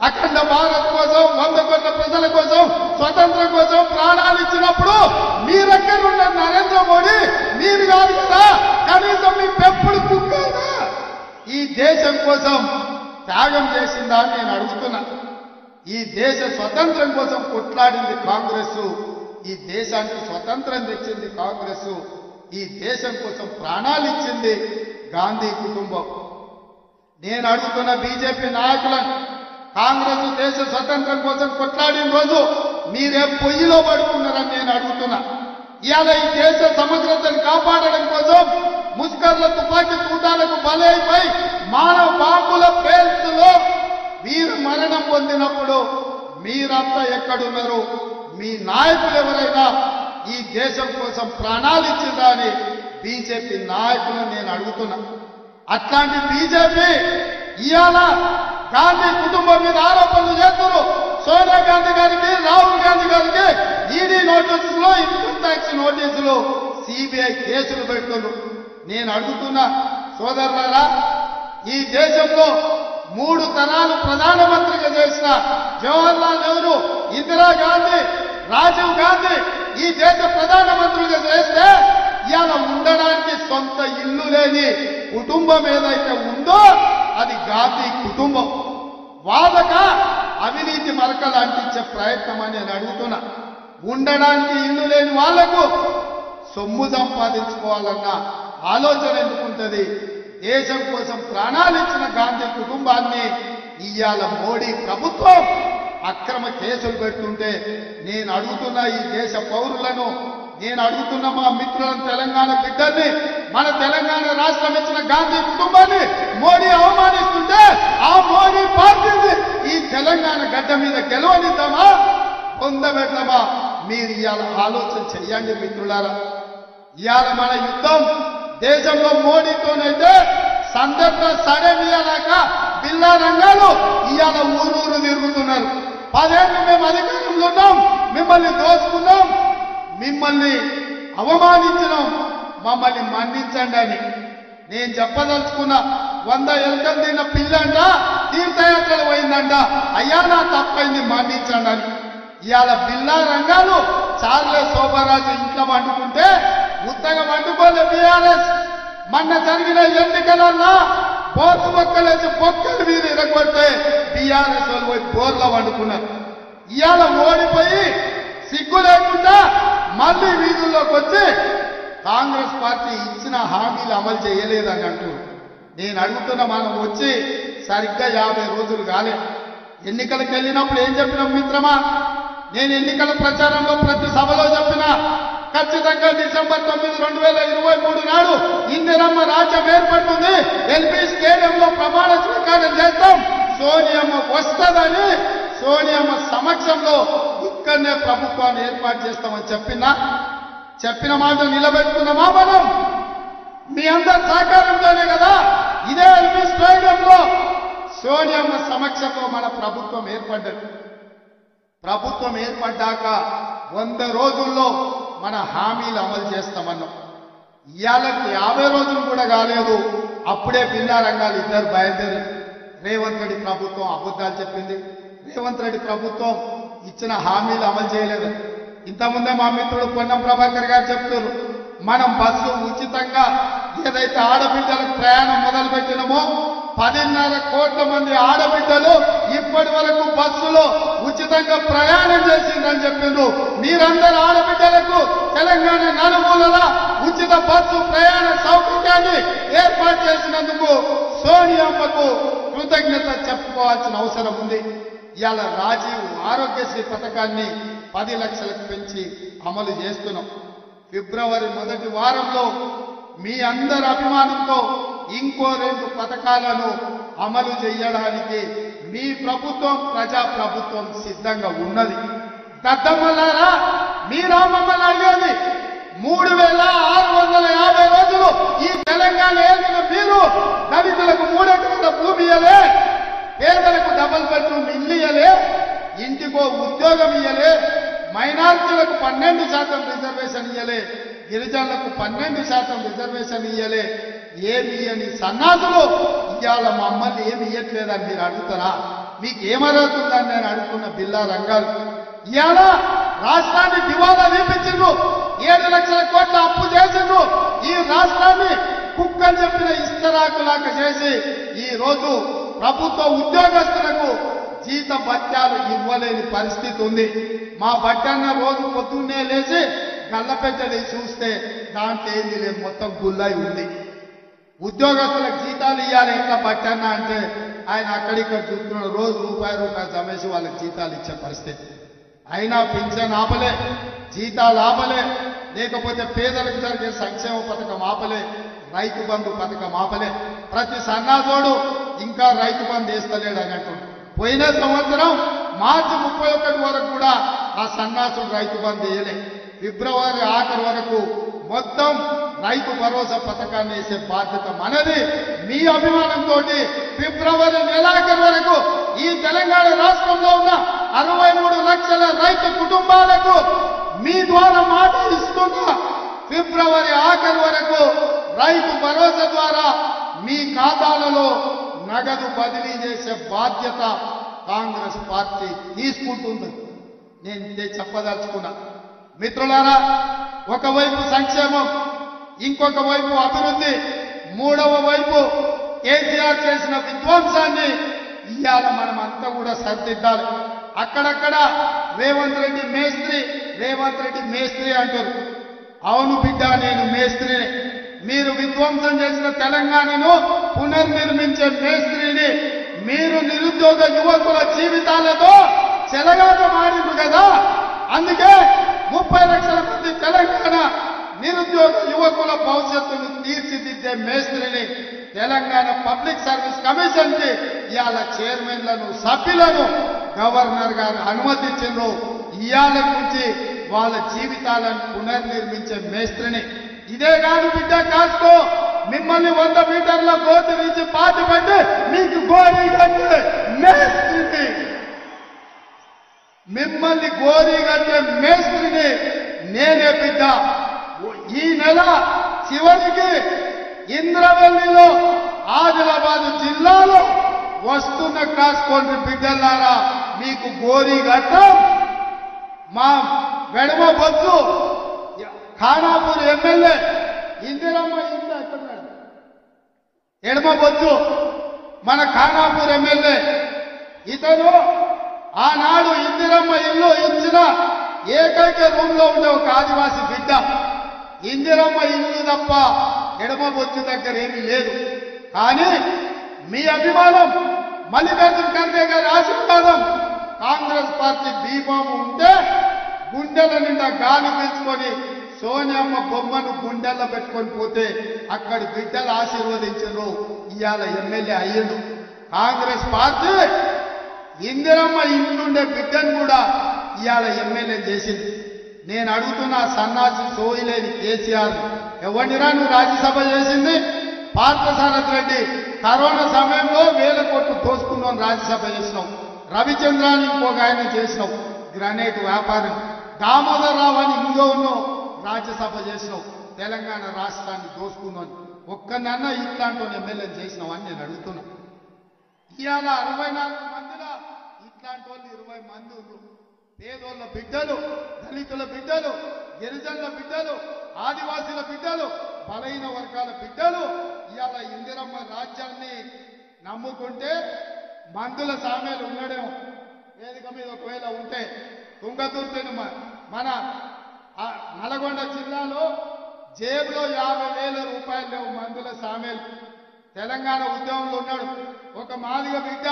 అఖండ భారత్ కోసం 100 కోట్ల ప్రజల కోసం స్వతంత్రం కోసం ప్రాణాలు ఇచ్చినప్పుడు మీరెక్కడున్న నరేంద్ర మోడీ మీరు కాదు కదా, కనీసం మీ పెంపుడు కుక్కైనా ఈ దేశం కోసం త్యాగం చేసిందా అని నేను అడుగుతున్నా. ఈ దేశ స్వతంత్రం కోసం కొట్లాడింది కాంగ్రెస్, ఈ దేశానికి స్వతంత్రం తెచ్చింది కాంగ్రెస్, ఈ దేశం కోసం ప్రాణాలు ఇచ్చింది గాంధీ కుటుంబం. నేను అడుగుతున్న బీజేపీ నాయకులను, కాంగ్రెస్ దేశ స్వతంత్రం కోసం కొట్లాడిన రోజు మీరే పొయ్యిలో పడుకున్నారని నేను అడుగుతున్నా. ఇవాళ ఈ దేశ సమగ్రతను కాపాడడం కోసం ముస్కర్ల తుపాకీ కూటాలకు బలైపోయి మానవ బాంబుల పేల్చులో వీరు మరణం పొందినప్పుడు మీరంతా ఎక్కడున్నారు? మీ నాయకులు ఎవరైనా ఈ దేశం కోసం ప్రాణాలు ఇచ్చిందా అని బీజేపీ నాయకులను నేను అడుగుతున్నా. అట్లాంటి బీజేపీ ఇవాళ గాంధీ కుటుంబం మీద ఆరోపణలు చేస్తున్నారు. సోనియా గాంధీ గారికి, రాహుల్ గాంధీ గారికి ఈడీ నోటీసులు, ఇన్కమ్ ట్యాక్స్ నోటీసులు, సిబిఐ కేసులు పెడుతున్నారు. నేను అడుగుతున్నా సోదరులారా, ఈ దేశంలో 3 తరాలు ప్రధానమంత్రిగా చేసిన జవహర్లాల్ నెహ్రూ, ఇందిరాగాంధీ, రాజీవ్ గాంధీ ఈ దేశ ప్రధానమంత్రిగా చేస్తే ఇవాళ ఉండడానికి సొంత ఇల్లు లేని కుటుంబం ఏదైతే ఉందో అది గాంధీ కుటుంబం. వాళ్ళక అవినీతి మరకలు అంటించే ప్రయత్నం అని నేను అడుగుతున్నా. ఉండడానికి ఇల్లు లేని వాళ్లకు సొమ్ము సంపాదించుకోవాలన్న ఆలోచన ఎందుకుంటుంది? దేశం కోసం ప్రాణాలు ఇచ్చిన గాంధీ కుటుంబాన్ని ఇవాళ మోడీ ప్రభుత్వం అక్రమ కేసులు పెడుతుంటే నేను అడుగుతున్న ఈ దేశ పౌరులను, నేను అడుగుతున్న మా మిత్రులను, తెలంగాణ బిడ్డల్ని, మన తెలంగాణ రాష్ట్రం ఇచ్చిన గాంధీ కుటుంబాన్ని మోడీ అవమానిస్తుంటే ఆ మోడీ పార్టీని ఈ తెలంగాణ గడ్డ మీద గెలవనిద్దామా, పొందబెట్టమా? మీరు ఇవాళ ఆలోచన చెయ్యండి మిత్రులారా. ఇవాళ మన యుద్ధం దేశంలో మోడీతోనైతే సందర్భ సడమియలాక బిల్లా రంగాలు ఇవాళ ఊరూరు తిరుగుతున్నారు. 10 ఏళ్ళు మేము అధికారంలో ఉన్నాం, మిమ్మల్ని దోచుకున్నాం, మిమ్మల్ని అవమానించినాం, మమ్మల్ని మన్నించండి అని నేను చెప్పదలుచుకున్నా. 100 ఎలుకలు తిన్న పిల్లంట తీర్థయాత్రలు పోయిందంట, అయ్యా నా తప్పైంది మన్నించండి అని. ఇవాళ బిల్లా రంగాలు చార్లే శోభరాజు ఇంట్లో వండుకుంటే ఉత్తగా వండుకోలే బీఆర్ఎస్. మొన్న జరిగిన ఎన్నికలన్నా బోర్లు మొక్కలేసి బొక్కలు వీరు ఇరగొడితే బీఆర్ఎస్ వాళ్ళు పోయి బోర్లో వండుకున్నారు. ఇవాళ ఓడిపోయి సిగ్గు లేకుండా మళ్ళీ వీధుల్లోకి వచ్చి కాంగ్రెస్ పార్టీ ఇచ్చిన హామీలు అమలు చేయలేదని అంటూ నేను అడుగుతున్నా. మనం వచ్చి సరిగ్గా 50 రోజులు కాలే. ఎన్నికలకు వెళ్ళినప్పుడు ఏం చెప్పినాం మిత్రమా? నేను ఎన్నికల ప్రచారంలో ప్రతి సభలో చెప్పినా, ఖచ్చితంగా డిసెంబర్ 9, 2023 నాడు ఇందిరమ్మ రాజ్యం ఏర్పడుతుంది, ఎల్బీ స్టేడియంలో ప్రమాణ స్వీకారం చేస్తాం, సోనియమ్మ వస్తుందని, సోనియమ్మ సమక్షంలో ఇక్కడనే ప్రభుత్వాన్ని ఏర్పాటు చేస్తామని చెప్పిన మాట నిలబెట్టుకున్నామా మనం? మీ అందరి సహకారంతోనే కదా ఇదే ఎల్బీ స్టేడియంలో సోనియమ్మ సమక్షంలో మన ప్రభుత్వం ఏర్పడ్డది. ప్రభుత్వం ఏర్పడ్డాక 100 రోజుల్లో మన హామీలు అమలు చేస్తామన్నాం. ఇవాళకి 50 రోజులు కూడా కాలేదు, అప్పుడే బిల్లా రంగాలు ఇద్దరు బయలుదేరి. రేవంత్ రెడ్డి ప్రభుత్వం అబద్ధాలు చెప్పింది, రేవంత్ రెడ్డి ప్రభుత్వం ఇచ్చిన హామీలు అమలు చేయలేదు. ఇంతకుముందే మా మిత్రుడు పొన్నం ప్రభాకర్ గారు చెప్తున్నారు, మనం బస్సు ఉచితంగా ఏదైతే ఆడబిడ్డలకు ప్రయాణం మొదలు పెట్టినామో 10.5 కోట్ల మంది ఆడబిడ్డలు ఇప్పటి వరకు బస్సులో ఉచితంగా ప్రయాణం చేసిందని చెప్పిండ్రు. మీరందరూ ఆడబిడ్డలకు తెలంగాణ నలుమూలల ఉచిత బస్సు ప్రయాణ సౌకర్యాన్ని ఏర్పాటు చేసినందుకు సోనియామ్మకు కృతజ్ఞత చెప్పుకోవాల్సిన అవసరం ఉంది. ఇవాళ రాజీవ్ ఆరోగ్యశ్రీ పథకాన్ని 10 లక్షలకు పెంచి అమలు చేస్తున్నాం. ఫిబ్రవరి మొదటి వారంలో మీ అందరి అభిమానంతో ఇంకో 2 పథకాలను అమలు చేయడానికి మీ ప్రభుత్వం, ప్రజా ప్రభుత్వం సిద్ధంగా ఉన్నది. దద్దమ్మలారా, మీరా మమ్మల్ని అడిగేది 3650 రోజులు ఈ తెలంగాణ ఏలిన మీరు దళితులకు 3 ఎకరాల భూమి ఇయ్యలే, పేదలకు డబుల్ బెడ్రూమ్ ఇల్లు ఇయ్యలే, ఇంటికో ఉద్యోగం ఇయ్యలే, మైనారిటీలకు 12% రిజర్వేషన్ ఇయ్యలే, గిరిజనులకు 12% రిజర్వేషన్ ఇయ్యలే. ఏమి ఇయ్యని సన్నాసులు ఇవాళ మమ్మల్ని ఏమి ఇయ్యట్లేదని మీరు అడుగుతారా? మీకు ఏమరుగుతుందని నేను అడుగుతున్న బిల్లా రంగాలు. ఇవాళ రాష్ట్రాన్ని దివాలా తీపించిండ్రు, 7 లక్షల కోట్ల అప్పు చేసిండ్రు. ఈ రాష్ట్రాన్ని కుక్కని చెప్పిన ఇస్తరాకులాగా చేసి ఈ రోజు ప్రభుత్వ ఉద్యోగస్తులకు జీత భత్యాలు ఇవ్వలేని పరిస్థితి ఉంది. మా బట్టన్న రోజు పొద్దున్నే లేచి గల్లపెట్టని చూస్తే దాంట్లో ఏంది లేదు, మొత్తం గుల్లై ఉంది. ఉద్యోగస్తులకు జీతాలు ఇవ్వాలి ఎట్లా బట్టన్న అంటే ఆయన అక్కడిక్కడ చూస్తున్నాడు, రోజు రూపాయి జమేసి వాళ్ళకి జీతాలు ఇచ్చే పరిస్థితి. అయినా పింఛన్ ఆపలే, జీతాలు ఆపలే, లేకపోతే పేదలకు జరిగే సంక్షేమ పథకం ఆపలే, రైతు బంధు పథకం ఆపలే. ప్రతి సన్నాసోడు ఇంకా రైతు బంధు వేస్తలేడు అన్నట్టు. పోయిన సంవత్సరం మార్చి 31 వరకు కూడా ఆ సన్నాసుడు రైతు బంధు వేయలే. ఫిబ్రవరి ఆఖరు వరకు మొత్తం రైతు భరోసా పథకాన్ని వేసే బాధ్యత మనది. మీ అభిమానంతో ఫిబ్రవరి నెలాఖరు వరకు ఈ తెలంగాణ రాష్ట్రంలో ఉన్న 63 లక్షల రైతు కుటుంబాలకు మీ ద్వారా మాట ఇస్తున్నా. ఫిబ్రవరి ఆఖరు వరకు రైతు భరోసా ద్వారా మీ ఖాతాలలో నగదు బదిలీ చేసే బాధ్యత కాంగ్రెస్ పార్టీ తీసుకుంటుంది. నేను ఇదే చెప్పదలుచుకున్నా. మిత్రులారా, ఒకవైపు సంక్షేమం, ఇంకొక వైపు అభివృద్ధి, మూడవ వైపు కేసీఆర్ చేసిన విధ్వంసాన్ని ఇవాళ మనం అంతా కూడా సరిదిద్దాలి. అక్కడక్కడ రేవంత్ రెడ్డి మేస్త్రి, రేవంత్ రెడ్డి మేస్త్రి అంటారు. అవును బిడ్డ, నేను మేస్త్రిని. మీరు విధ్వంసం చేసిన తెలంగాణను పునర్నిర్మించే మేస్త్రిని. మీరు నిరుద్యోగ యువకుల జీవితాలతో చెలగాట మారింది కదా, అందుకే 30 లక్షల మంది తెలంగాణ నిరుద్యోగ యువకుల భవిష్యత్తును తీర్చిదిద్దే మేస్త్రిని తెలంగాణ పబ్లిక్ సర్వీస్ కమిషన్ కి ఇవాళ చైర్మన్లను, సభ్యులను గవర్నర్ గారు అనుమతించారు. ఇవాళ నుంచి వాళ్ళ జీవితాలను పునర్నిర్మించే మేస్త్రిని. ఇదే కాదు బిడ్డ, కాస్కో మిమ్మల్ని 100 మీటర్ల గోతి నుంచి పాతి పెట్టి మీకు గోరీ కట్టే మేస్త్రిని, మిమ్మల్ని గోరీ కట్టే మేస్త్రిని నేనే బిడ్డ. ఈ నెల చివరికి ఇంద్రవెల్లిలో, ఆదిలాబాద్ జిల్లాలో వస్తున్న కాసుకోండి బిడ్డలారా, మీకు గోరీ కట్టం. మా వెడమ బొత్తు ఖానాపూర్ ఎమ్మెల్యే ఇందిరమ్మ ఇల్లు ఎక్కడున్నాడు, ఎడమ బొత్తు మన ఖానాపూర్ ఎమ్మెల్యే. ఇతను ఆనాడు ఇందిరమ్మ ఇల్లు ఇచ్చిన ఏకైక రూమ్ లో ఉండే ఒక ఆదివాసి బిడ్డ. ఇందిరమ్మ ఇల్లు తప్ప ఎడమ బొత్తు దగ్గర ఏమీ లేదు. కానీ మీ అభిమానం, మల్లికార్జున ఖర్గే గారి ఆశీర్వాదం, కాంగ్రెస్ పార్టీ దీపము ఉంటే గుండెల నిండా గాలి పీల్చుకొని సోనియమ్మ బొమ్మను గుండెల్లో పెట్టుకొని పోతే అక్కడి బిడ్డలు ఆశీర్వదించారు. ఇవాళ ఎమ్మెల్యే అయ్యిండు. కాంగ్రెస్ పార్టీ ఇందిరమ్మ ఇంట్లుండే బిడ్డను కూడా ఇవాళ ఎమ్మెల్యే చేసింది. నేను అడుగుతున్న సన్నాసి సోయిలేని కేసీఆర్, ఎవరినిరా నువ్వు రాజ్యసభ చేసింది? పార్థసారథి రెడ్డి కరోనా సమయంలో 1000 కోట్లు దోసుకున్నాం, రాజ్యసభ చేసినావు. రవిచంద్రాన్ని ఇంకొక ఆయన చేసినావు, గ్రానైట్ వ్యాపారం. దామోదర్ రావు అని ఇంకో ఉన్నావు, రాజ్యసభ చేసినావు. తెలంగాణ రాష్ట్రాన్ని దోసుకున్నాను. ఒక్కనన్నా ఇట్లాంటి ఎమ్మెల్యేలు చేసినామని నేను అడుగుతున్నా. ఇవాళ 64 మందిలో ఇట్లాంటి వాళ్ళు 20 మంది ఉన్నారు. పేదోళ్ళ బిడ్డలు, దళితుల బిడ్డలు, గిరిజనుల బిడ్డలు, ఆదివాసీల బిడ్డలు, బలహీన వర్గాల బిడ్డలు ఇవాళ ఇందిరమ్మ రాజ్యాన్ని నమ్ముకుంటే మందుల సామెలు ఉండడేమో వేదిక మీద ఒకవేళ ఉంటే తుంగతుర్తిని మన నల్గొండ జిల్లాలో జేబులో 50,000 రూపాయలు లేవు మందుల సామెలు. తెలంగాణ ఉద్యమంలో ఉన్నాడు ఒక మాదిగ బిడ్డ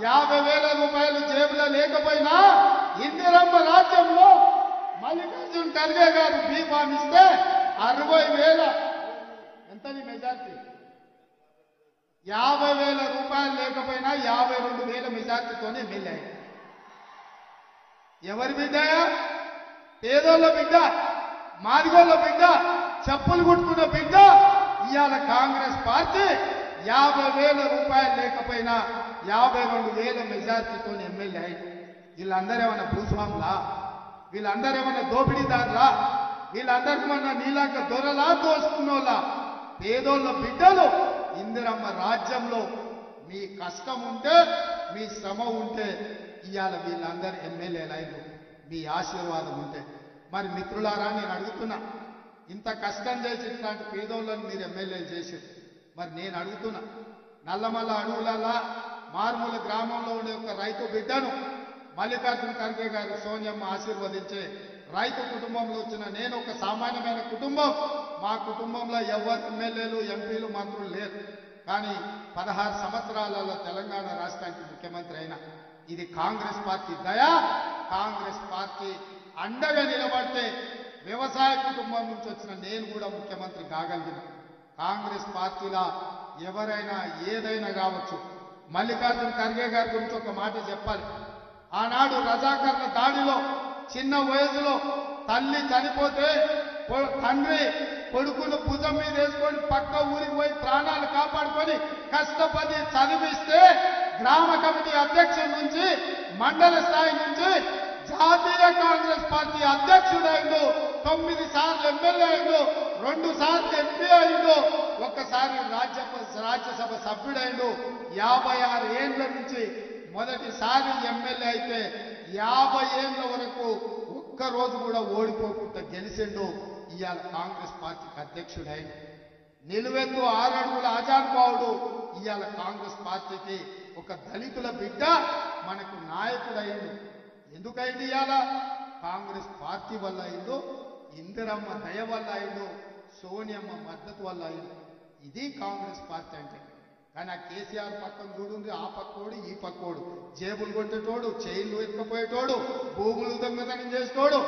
50,000 రూపాయలు జేబులో లేకపోయినా ఇందిరమ్మ రాజ్యంలో మల్లికార్జున్ ఖర్గే గారు బీఫామ్ ఇస్తే 60,000 ఎంతని మెజార్టీ 50,000 రూపాయలు లేకపోయినా 52,000 మెజార్టీతోనే ఎమ్మెల్యే. ఎవరి బిడ్డయా? పేదోళ్ళ బిడ్డ, మాదిగోళ్ళ బిడ్డ, చెప్పులు కుట్టుకున్న బిడ్డ. ఇవాళ కాంగ్రెస్ పార్టీ 50,000 రూపాయలు లేకపోయినా 52,000 మెజార్టీతో ఎమ్మెల్యే అయింది. వీళ్ళందరూ ఏమన్నా భూస్వాములా? వీళ్ళందరూ ఏమన్నా దోపిడీదారులా? వీళ్ళందరూ ఏమన్నా నీలాక దొరలా దోసుకున్నోళ్ళ? పేదోళ్ళ బిడ్డలు ఇందిరమ్మ రాజ్యంలో మీ కష్టం ఉంటే, మీ శ్రమ ఉంటే ఇవాళ వీళ్ళందరూ ఎమ్మెల్యేలు అయ్యారు. మీ ఆశీర్వాదం ఉంటే. మరి మిత్రులారా నేను అడుగుతున్నా, ఇంత కష్టం చేసి ఇట్లాంటి పేదోళ్ళని మీరు ఎమ్మెల్యేలు చేశారు. మరి నేను అడుగుతున్నా, నల్లమల్ల అడవులలో మారుమూల గ్రామంలో ఉండే ఒక రైతు బిడ్డను మల్లికార్జున ఖర్గే గారు సోనియమ్మ ఆశీర్వదించే రైతు కుటుంబంలో వచ్చిన నేను ఒక సామాన్యమైన కుటుంబం. మా కుటుంబంలో ఎవరు ఎమ్మెల్యేలు, ఎంపీలు, మంత్రులు లేరు. కానీ 16 సంవత్సరాలలో తెలంగాణ రాష్ట్రానికి ముఖ్యమంత్రి అయినా ఇది కాంగ్రెస్ పార్టీ దయా. కాంగ్రెస్ పార్టీ అండగా నిలబడితే వ్యవసాయ కుటుంబం నుంచి వచ్చిన నేను కూడా ముఖ్యమంత్రి కాగలిగిన. కాంగ్రెస్ పార్టీలా ఎవరైనా ఏదైనా కావచ్చు. మల్లికార్జున ఖర్గే గారి గురించి ఒక మాట చెప్పాలి. ఆనాడు రజాకర్ల దాడిలో చిన్న వయసులో తల్లి చనిపోతే తండ్రి కొడుకును భుజం మీద వేసుకొని పక్క ఊరికి పోయి ప్రాణాలు కాపాడుకొని కష్టపడి చదివిస్తే గ్రామ కమిటీ అధ్యక్షుడి నుంచి మండల స్థాయి నుంచి జాతీయ కాంగ్రెస్ పార్టీ అధ్యక్షుడైండు. 9 సార్లు ఎమ్మెల్యే అయిండు, 2 సార్లు ఎంపీ అయిండు, ఒక్కసారి రాజ్యసభ సభ్యుడైండు. 56 ఏళ్ల నుంచి మొదటిసారి ఎమ్మెల్యే అయితే 50 ఏళ్ల వరకు ఒక్కరోజు కూడా ఓడిపోకుండా గెలిచిండు. ఇవాళ కాంగ్రెస్ పార్టీకి అధ్యక్షుడైండు. నిలువెత్తు 6 అడుగుల ఆజానుభావుడు ఇవాళ కాంగ్రెస్ పార్టీకి ఒక దళితుల బిడ్డ మనకు నాయకుడైండు. ఎందుకైంది? ఇవాళ కాంగ్రెస్ పార్టీ వల్ల అయిందో, ఇందిరమ్మ దయ వల్ల అయిందో, సోనియమ్మ మద్దతు వల్ల అయిందో. ఇది కాంగ్రెస్ పార్టీ అంటే. కానీ ఆ కేసీఆర్ పక్కన చూడుంది, ఆ పక్కోడు ఈ పక్కోడు, జేబులు కొట్టేటోడు, చైన్లు ఎత్తుకపోయేటోడు, భూములు దొంగతనం చేసేటోడు,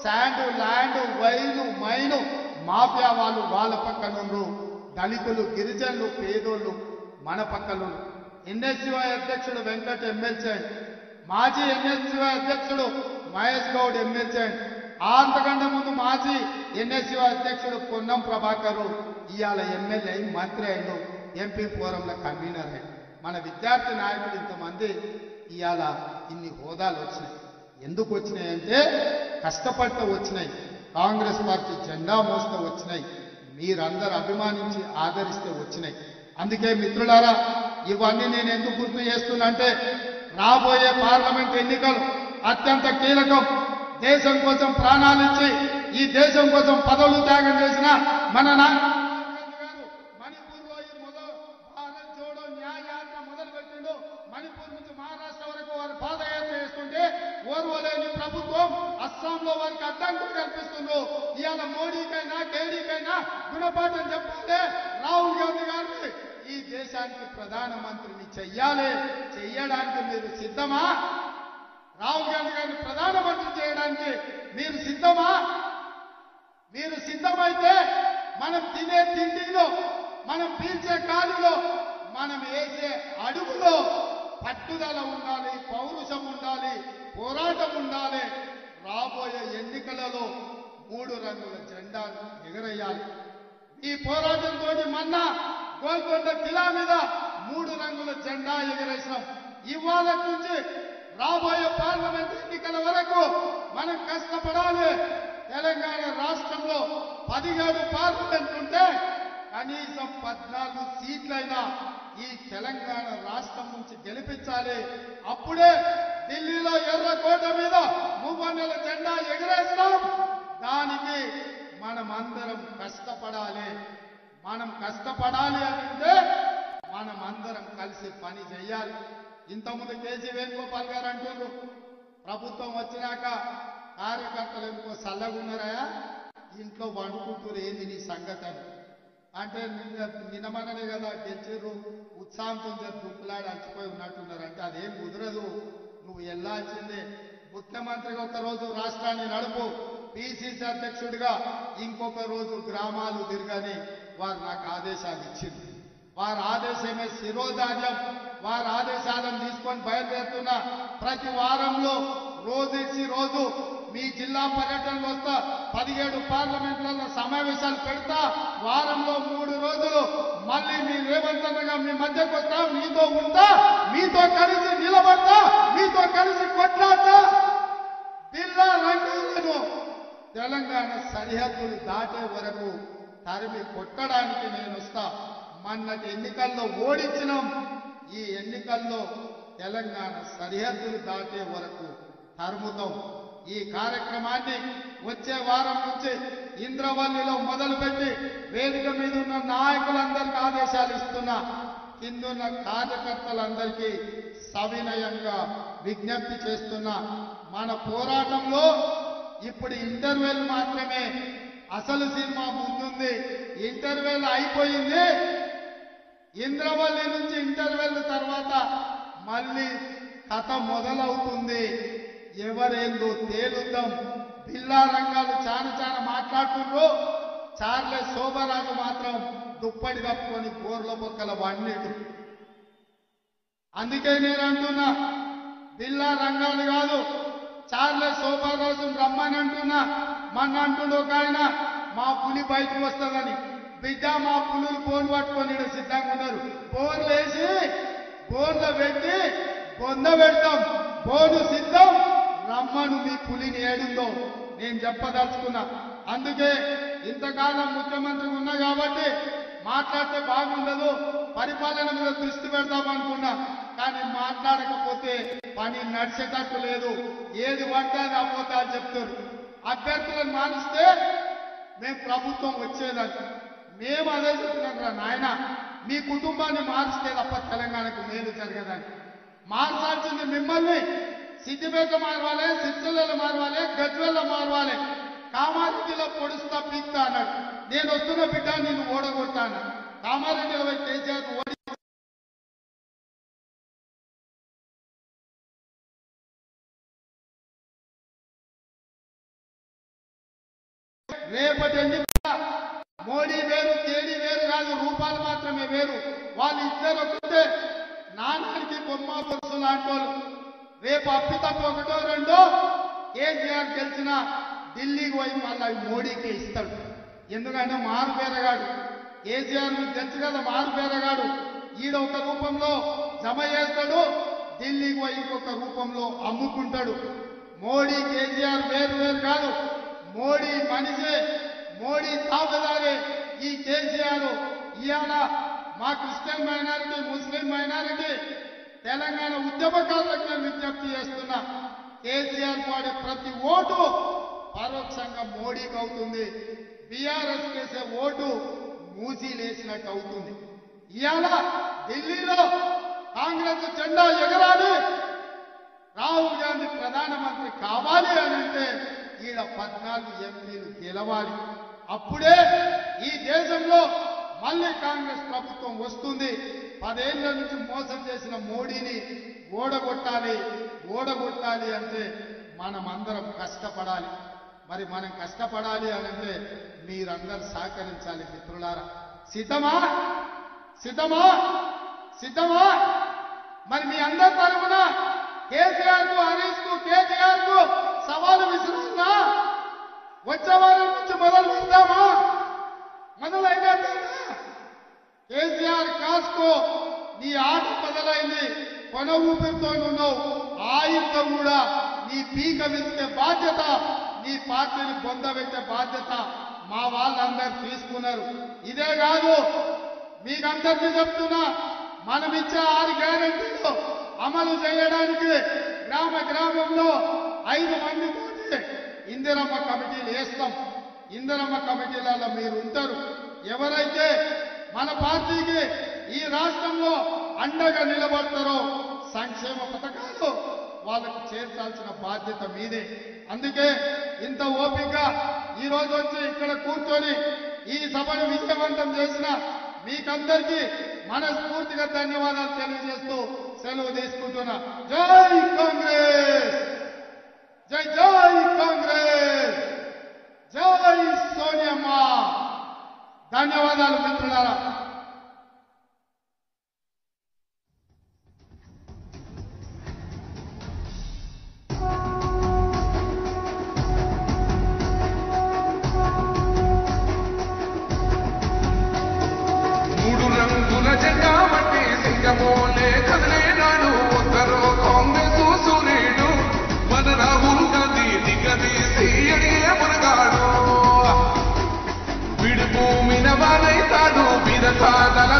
sand land wine mine mafia వాళ్ళు వాళ్ళ పక్కన ఉన్నారు. దళితులు, గిరిజనులు, పేదోళ్ళు మన పక్కన. ఎన్ఎస్యుఐ అధ్యక్షుడు వెంకట్ ఎమ్మెల్సీ, మాజీ ఎన్ఎస్యుఐ అధ్యక్షుడు మహేష్ గౌడ్ ఎమ్మెల్సీ, అంతకంటే ముందు మాజీ ఎన్ఎస్యుఐ అధ్యక్షుడు పొన్నం ప్రభాకర్ ఇవాళ ఎమ్మెల్యే మంత్రి అయిండు, ఎంపీ ఫోరంల కన్వీనర్ అయ్యి. మన విద్యార్థి నాయకులు ఇంతమంది ఇవాళ ఇన్ని హోదాలు వచ్చినాయి. ఎందుకు వచ్చినాయంటే కష్టపడితే వచ్చినాయి. కాంగ్రెస్ పార్టీ జెండా మోస్తూ వచ్చినాయి. మీరందరూ అభిమానించి ఆదరిస్తే వచ్చినాయి. అందుకే మిత్రులారా, ఇవన్నీ నేను ఎందుకు గుర్తు చేస్తున్నా అంటే రాబోయే పార్లమెంట్ ఎన్నికలు అత్యంత కీలకం. దేశం కోసం ప్రాణాలు ఇచ్చి ఈ దేశం కోసం పదవులు త్యాగం చేసిన మన మణిపూర్లో భారత్ జోడో న్యాయ యాత్ర మొదలు పెట్టిండు. మణిపూర్ నుంచి మహారాష్ట్ర వరకు వారు పాదయాత్ర చేస్తుంటే ఓర్వలేని ప్రభుత్వం అస్సాంలో వారికి అడ్డంకులు కల్పిస్తుండ్రు. ఇవాళ మోడీకైనా కేడీకైనా గుణపాఠం చెప్పాలి. రాహుల్ గాంధీ గారిని ఈ దేశానికి ప్రధానమంత్రిని చెయ్యడానికి మీరు సిద్ధమా? రాహుల్ గాంధీ గారిని ప్రధానమంత్రి చేయడానికి మీరు సిద్ధమా? మీరు సిద్ధమైతే మనం తినే తిండిలో, మనం పీల్చే గాలిలో, మనం వేసే అడుగులో పట్టుదల ఉండాలి, పౌరుషం ఉండాలి, పోరాటం ఉండాలి. రాబోయే ఎన్నికలలో 3 రంగుల జెండాను ఎగరేయాలి. ఈ పోరాటంతో మొన్న గోల్కొండ కిలా మీద 3 రంగుల జెండా ఎగరేసినాం. ఇవాళ నుంచి రాబోయే పార్లమెంట్ ఎన్నికల వరకు మనం కష్టపడాలి. తెలంగాణ రాష్ట్రంలో 17 పార్లమెంట్ ఉంటే కనీసం 14 సీట్లైనా ఈ తెలంగాణ రాష్ట్రం నుంచి గెలిపించాలి. అప్పుడే ఢిల్లీలో ఎర్రకోట మీద మూవన్నెల జెండా ఎగరేస్తాం. దానికి మనమందరం కష్టపడాలి. మనం కష్టపడాలి అంటే మనమందరం కలిసి పని చేయాలి. ఇంతకుముందు కేసీ వేణుగోపాల్ గారు అంటున్నారు, ప్రభుత్వం వచ్చినాక కార్యకర్తలు ఎందుకో చల్లగున్నారా, ఇంట్లో వండుకుంటూరు, ఏంది నీ సంగతి అంటే నిన్నమననే కదా గెలిచిర్రు, ఉత్సాహంతో దుక్కులాడి అలసిపోయి ఉన్నట్టున్నారు. అంటే అదేం కుదరదు, నువ్వు వెళ్లాల్సిందే. ముఖ్యమంత్రిగా ఒక రోజు రాష్ట్రాన్ని నడుపు, పిసిసి అధ్యక్షుడిగా ఇంకొక రోజు గ్రామాలు తిరగని వారు నాకు ఆదేశాలు ఇచ్చింది. వారి ఆదేశమే శిరోధార్యం. వారి ఆదేశాలను తీసుకొని బయలుదేరుతున్న ప్రతి వారంలో రోజు రోజు మీ జిల్లా పర్యటనలు వస్తా, 17 పార్లమెంట్లలో సమావేశాలు పెడతా, వారంలో 3 రోజులు మళ్ళీ మీ రేవంత్ అన్నగా మీ మధ్యకు వస్తా, మీతో ఉంటా, మీతో కలిసి నిలబడతా, మీతో కలిసి కొట్లాడతా. బిల్లా రంగాలను తెలంగాణ సరిహద్దులు దాటే వరకు తరిమి కొట్టడానికి నేను వస్తా. మొన్నటి ఎన్నికల్లో ఓడించినాం. ఈ ఎన్నికల్లో తెలంగాణ సరిహద్దులు దాటే వరకు తరుముతాం. ఈ కార్యక్రమాన్ని వచ్చే వారం నుంచి ఇంద్రవల్లిలో మొదలుపెట్టి వేదిక మీద ఉన్న నాయకులందరికీ ఆదేశాలు ఇస్తున్నా. కిందున్న కార్యకర్తలందరికీ సవినయంగా విజ్ఞప్తి చేస్తున్నా, మన పోరాటంలో ఇప్పుడు ఇంటర్వెల్ మాత్రమే, అసలు సినిమా ముందుంది. ఇంటర్వెల్ అయిపోయింది. ఇంద్రవల్లి నుంచి ఇంటర్వెల్ తర్వాత మళ్ళీ కథ మొదలవుతుంది. ఎవరేందో తేలుద్దాం. బిల్లా రంగాలు చాలా మాట్లాడుతుండ్రు. చార్లెస్ శోభరాజు మాత్రం దుప్పటి కప్పుకొని బోర్ల బొక్కల వండిడు. అందుకే నేను అంటున్నా, బిల్లా రంగాలు కాదు, చార్లెస్ శోభరాజును రమ్మని అంటున్నా. మొన్న అంటుండు ఒక ఆయన, మా పులి బయటకు వస్తుందని. బిడ్డ, మా పులులు బోన్ పట్టుకొని సిద్ధంగా ఉన్నారు. బోర్లు వేసి బోన్లో పెట్టి బొంద పెడతాం. బోను సిద్ధం, రమ్మను మీ పులిని ఏడుందో నేను చెప్పదలుచుకున్నా. అందుకే ఇంతకాలం ముఖ్యమంత్రి ఉన్నా కాబట్టి మాట్లాడితే బాగుండదు, పరిపాలన మీద దృష్టి పెడతామనుకున్నా. కానీ మాట్లాడకపోతే పని నడిచేటట్టు లేదు. ఏది పడ్డాది అబద్ధాలు చెప్తారు. అభ్యర్థులను మానిస్తే మేము ప్రభుత్వం వచ్చేదంట. మేము అదే చెప్తున్నాం రా నాయన, మీ కుటుంబాన్ని మారిస్తే తప్ప తెలంగాణకు మేలు జరగదని. మార్చాల్సింది మిమ్మల్ని. సిద్దిపేట మారవాలి, సిరిసిల్లలో మారవాలి, గజ్వేల్లో మారవాలి. కామారెడ్డిలో పొడుస్తా పీక్తా అన్నాడు. నేను వస్తున్న బిడ్డ నిన్ను ఓడగొట్టాను. కామారెడ్డిలో పోయి కేసీఆర్ ఓడి రేపటి ఎన్నిక మోడీ వేరు, కేడీ వేరు కాదు, రూపాలు మాత్రమే వేరు. వాళ్ళు ఇద్దరు ఒకటే, నాన్నకి బొమ్మ బొరుసు లాంటి వాళ్ళు. రేపు అప్పితప్ప ఒకటో రెండో కేసీఆర్ గెలిచిన ఢిల్లీకి పోయి మళ్ళీ మోడీకి ఇస్తాడు. ఎందుకంటే మారు పేరగాడు. కేసీఆర్ తెలుసు కదా, మారు పేరగాడు. ఈడ ఒక రూపంలో జమ చేస్తాడు, ఢిల్లీకి పోయి ఇంకొక రూపంలో అమ్ముకుంటాడు. మోడీ కేసీఆర్ వేరు వేరు కాదు. మోడీ మనిషే, మోడీ తాబేదారే. ఈ కేసీఆర్ ఇవాళ మా క్రిస్టియన్ మైనారిటీ, ముస్లిం మైనారిటీ, తెలంగాణ ఉద్యమకారులకు నేను విజ్ఞప్తి చేస్తున్నా, కేసీఆర్ పాడే ప్రతి ఓటు పరోక్షంగా మోడీకి అవుతుంది. బీఆర్ఎస్ కేసే ఓటు మూసీలేసినట్టు అవుతుంది. ఇవాళ ఢిల్లీలో కాంగ్రెస్ జెండా ఎగరాలి, రాహుల్ గాంధీ ప్రధానమంత్రి కావాలి అని అంటే ఈడ 14 ఎంపీలు గెలవాలి. అప్పుడే ఈ దేశంలో మళ్ళీ కాంగ్రెస్ ప్రభుత్వం వస్తుంది. 10 ఏళ్ల నుంచి మోసం చేసిన మోడీని ఓడగొట్టాలి. ఓడగొట్టాలి అంటే మనమందరం కష్టపడాలి. మరి మనం కష్టపడాలి అని అంటే మీరందరూ సహకరించాలి. మిత్రులారా, సిద్ధమా సిద్ధమా సిద్ధమా? మరి మీ అందరి తరఫున కేసీఆర్ కు, హరీష్ కు, కేటీఆర్ కు సవాలు విసురుతున్నా. వచ్చే వారం నుంచి మొదలు పెడతామా? మొదలైనా కేసీఆర్ కాస్కో నీ ఆట మొదలైంది. కొన ఊపిరితో ఉన్నావు. ఆయుధం కూడా నీ పీక విసికే బాధ్యత ఈ పార్టీని పొందబెట్టే బాధ్యత మా వాళ్ళందరూ తీసుకున్నారు. ఇదే కాదు, మీకందరికీ చెప్తున్నా, మనం ఇచ్చే 6 గ్యారెంటీలు అమలు చేయడానికి గ్రామ గ్రామంలో 5 మందితోటి ఇందిరమ్మ కమిటీలు వేస్తాం. ఇందిరమ్మ కమిటీలలో మీరు ఉంటారు. ఎవరైతే మన పార్టీకి ఈ రాష్ట్రంలో అండగా నిలబడతారో సంక్షేమ పథకాలు వాళ్ళకు చేర్చాల్సిన బాధ్యత మీదే. అందుకే ఇంత ఓపిక ఈ రోజు వచ్చి ఇక్కడ కూర్చొని ఈ సభను విజయవంతం చేసిన మీకందరికీ మనస్ఫూర్తిగా ధన్యవాదాలు తెలియజేస్తూ సెలవు తీసుకుంటున్నా. జై కాంగ్రెస్, జై జై కాంగ్రెస్, జై సోనియమ్మ. ధన్యవాదాలు మిత్రులారా. జెండా మట్టి సింగమోలే కదిలేనాడు ఉత్తరో కాంగ్రెస్ సూర్యుడు మన రాహుల్ గాంధీ దిగదీసి అడిగే మునగాడు విడుపు మినవాలైతాడు విరసాదల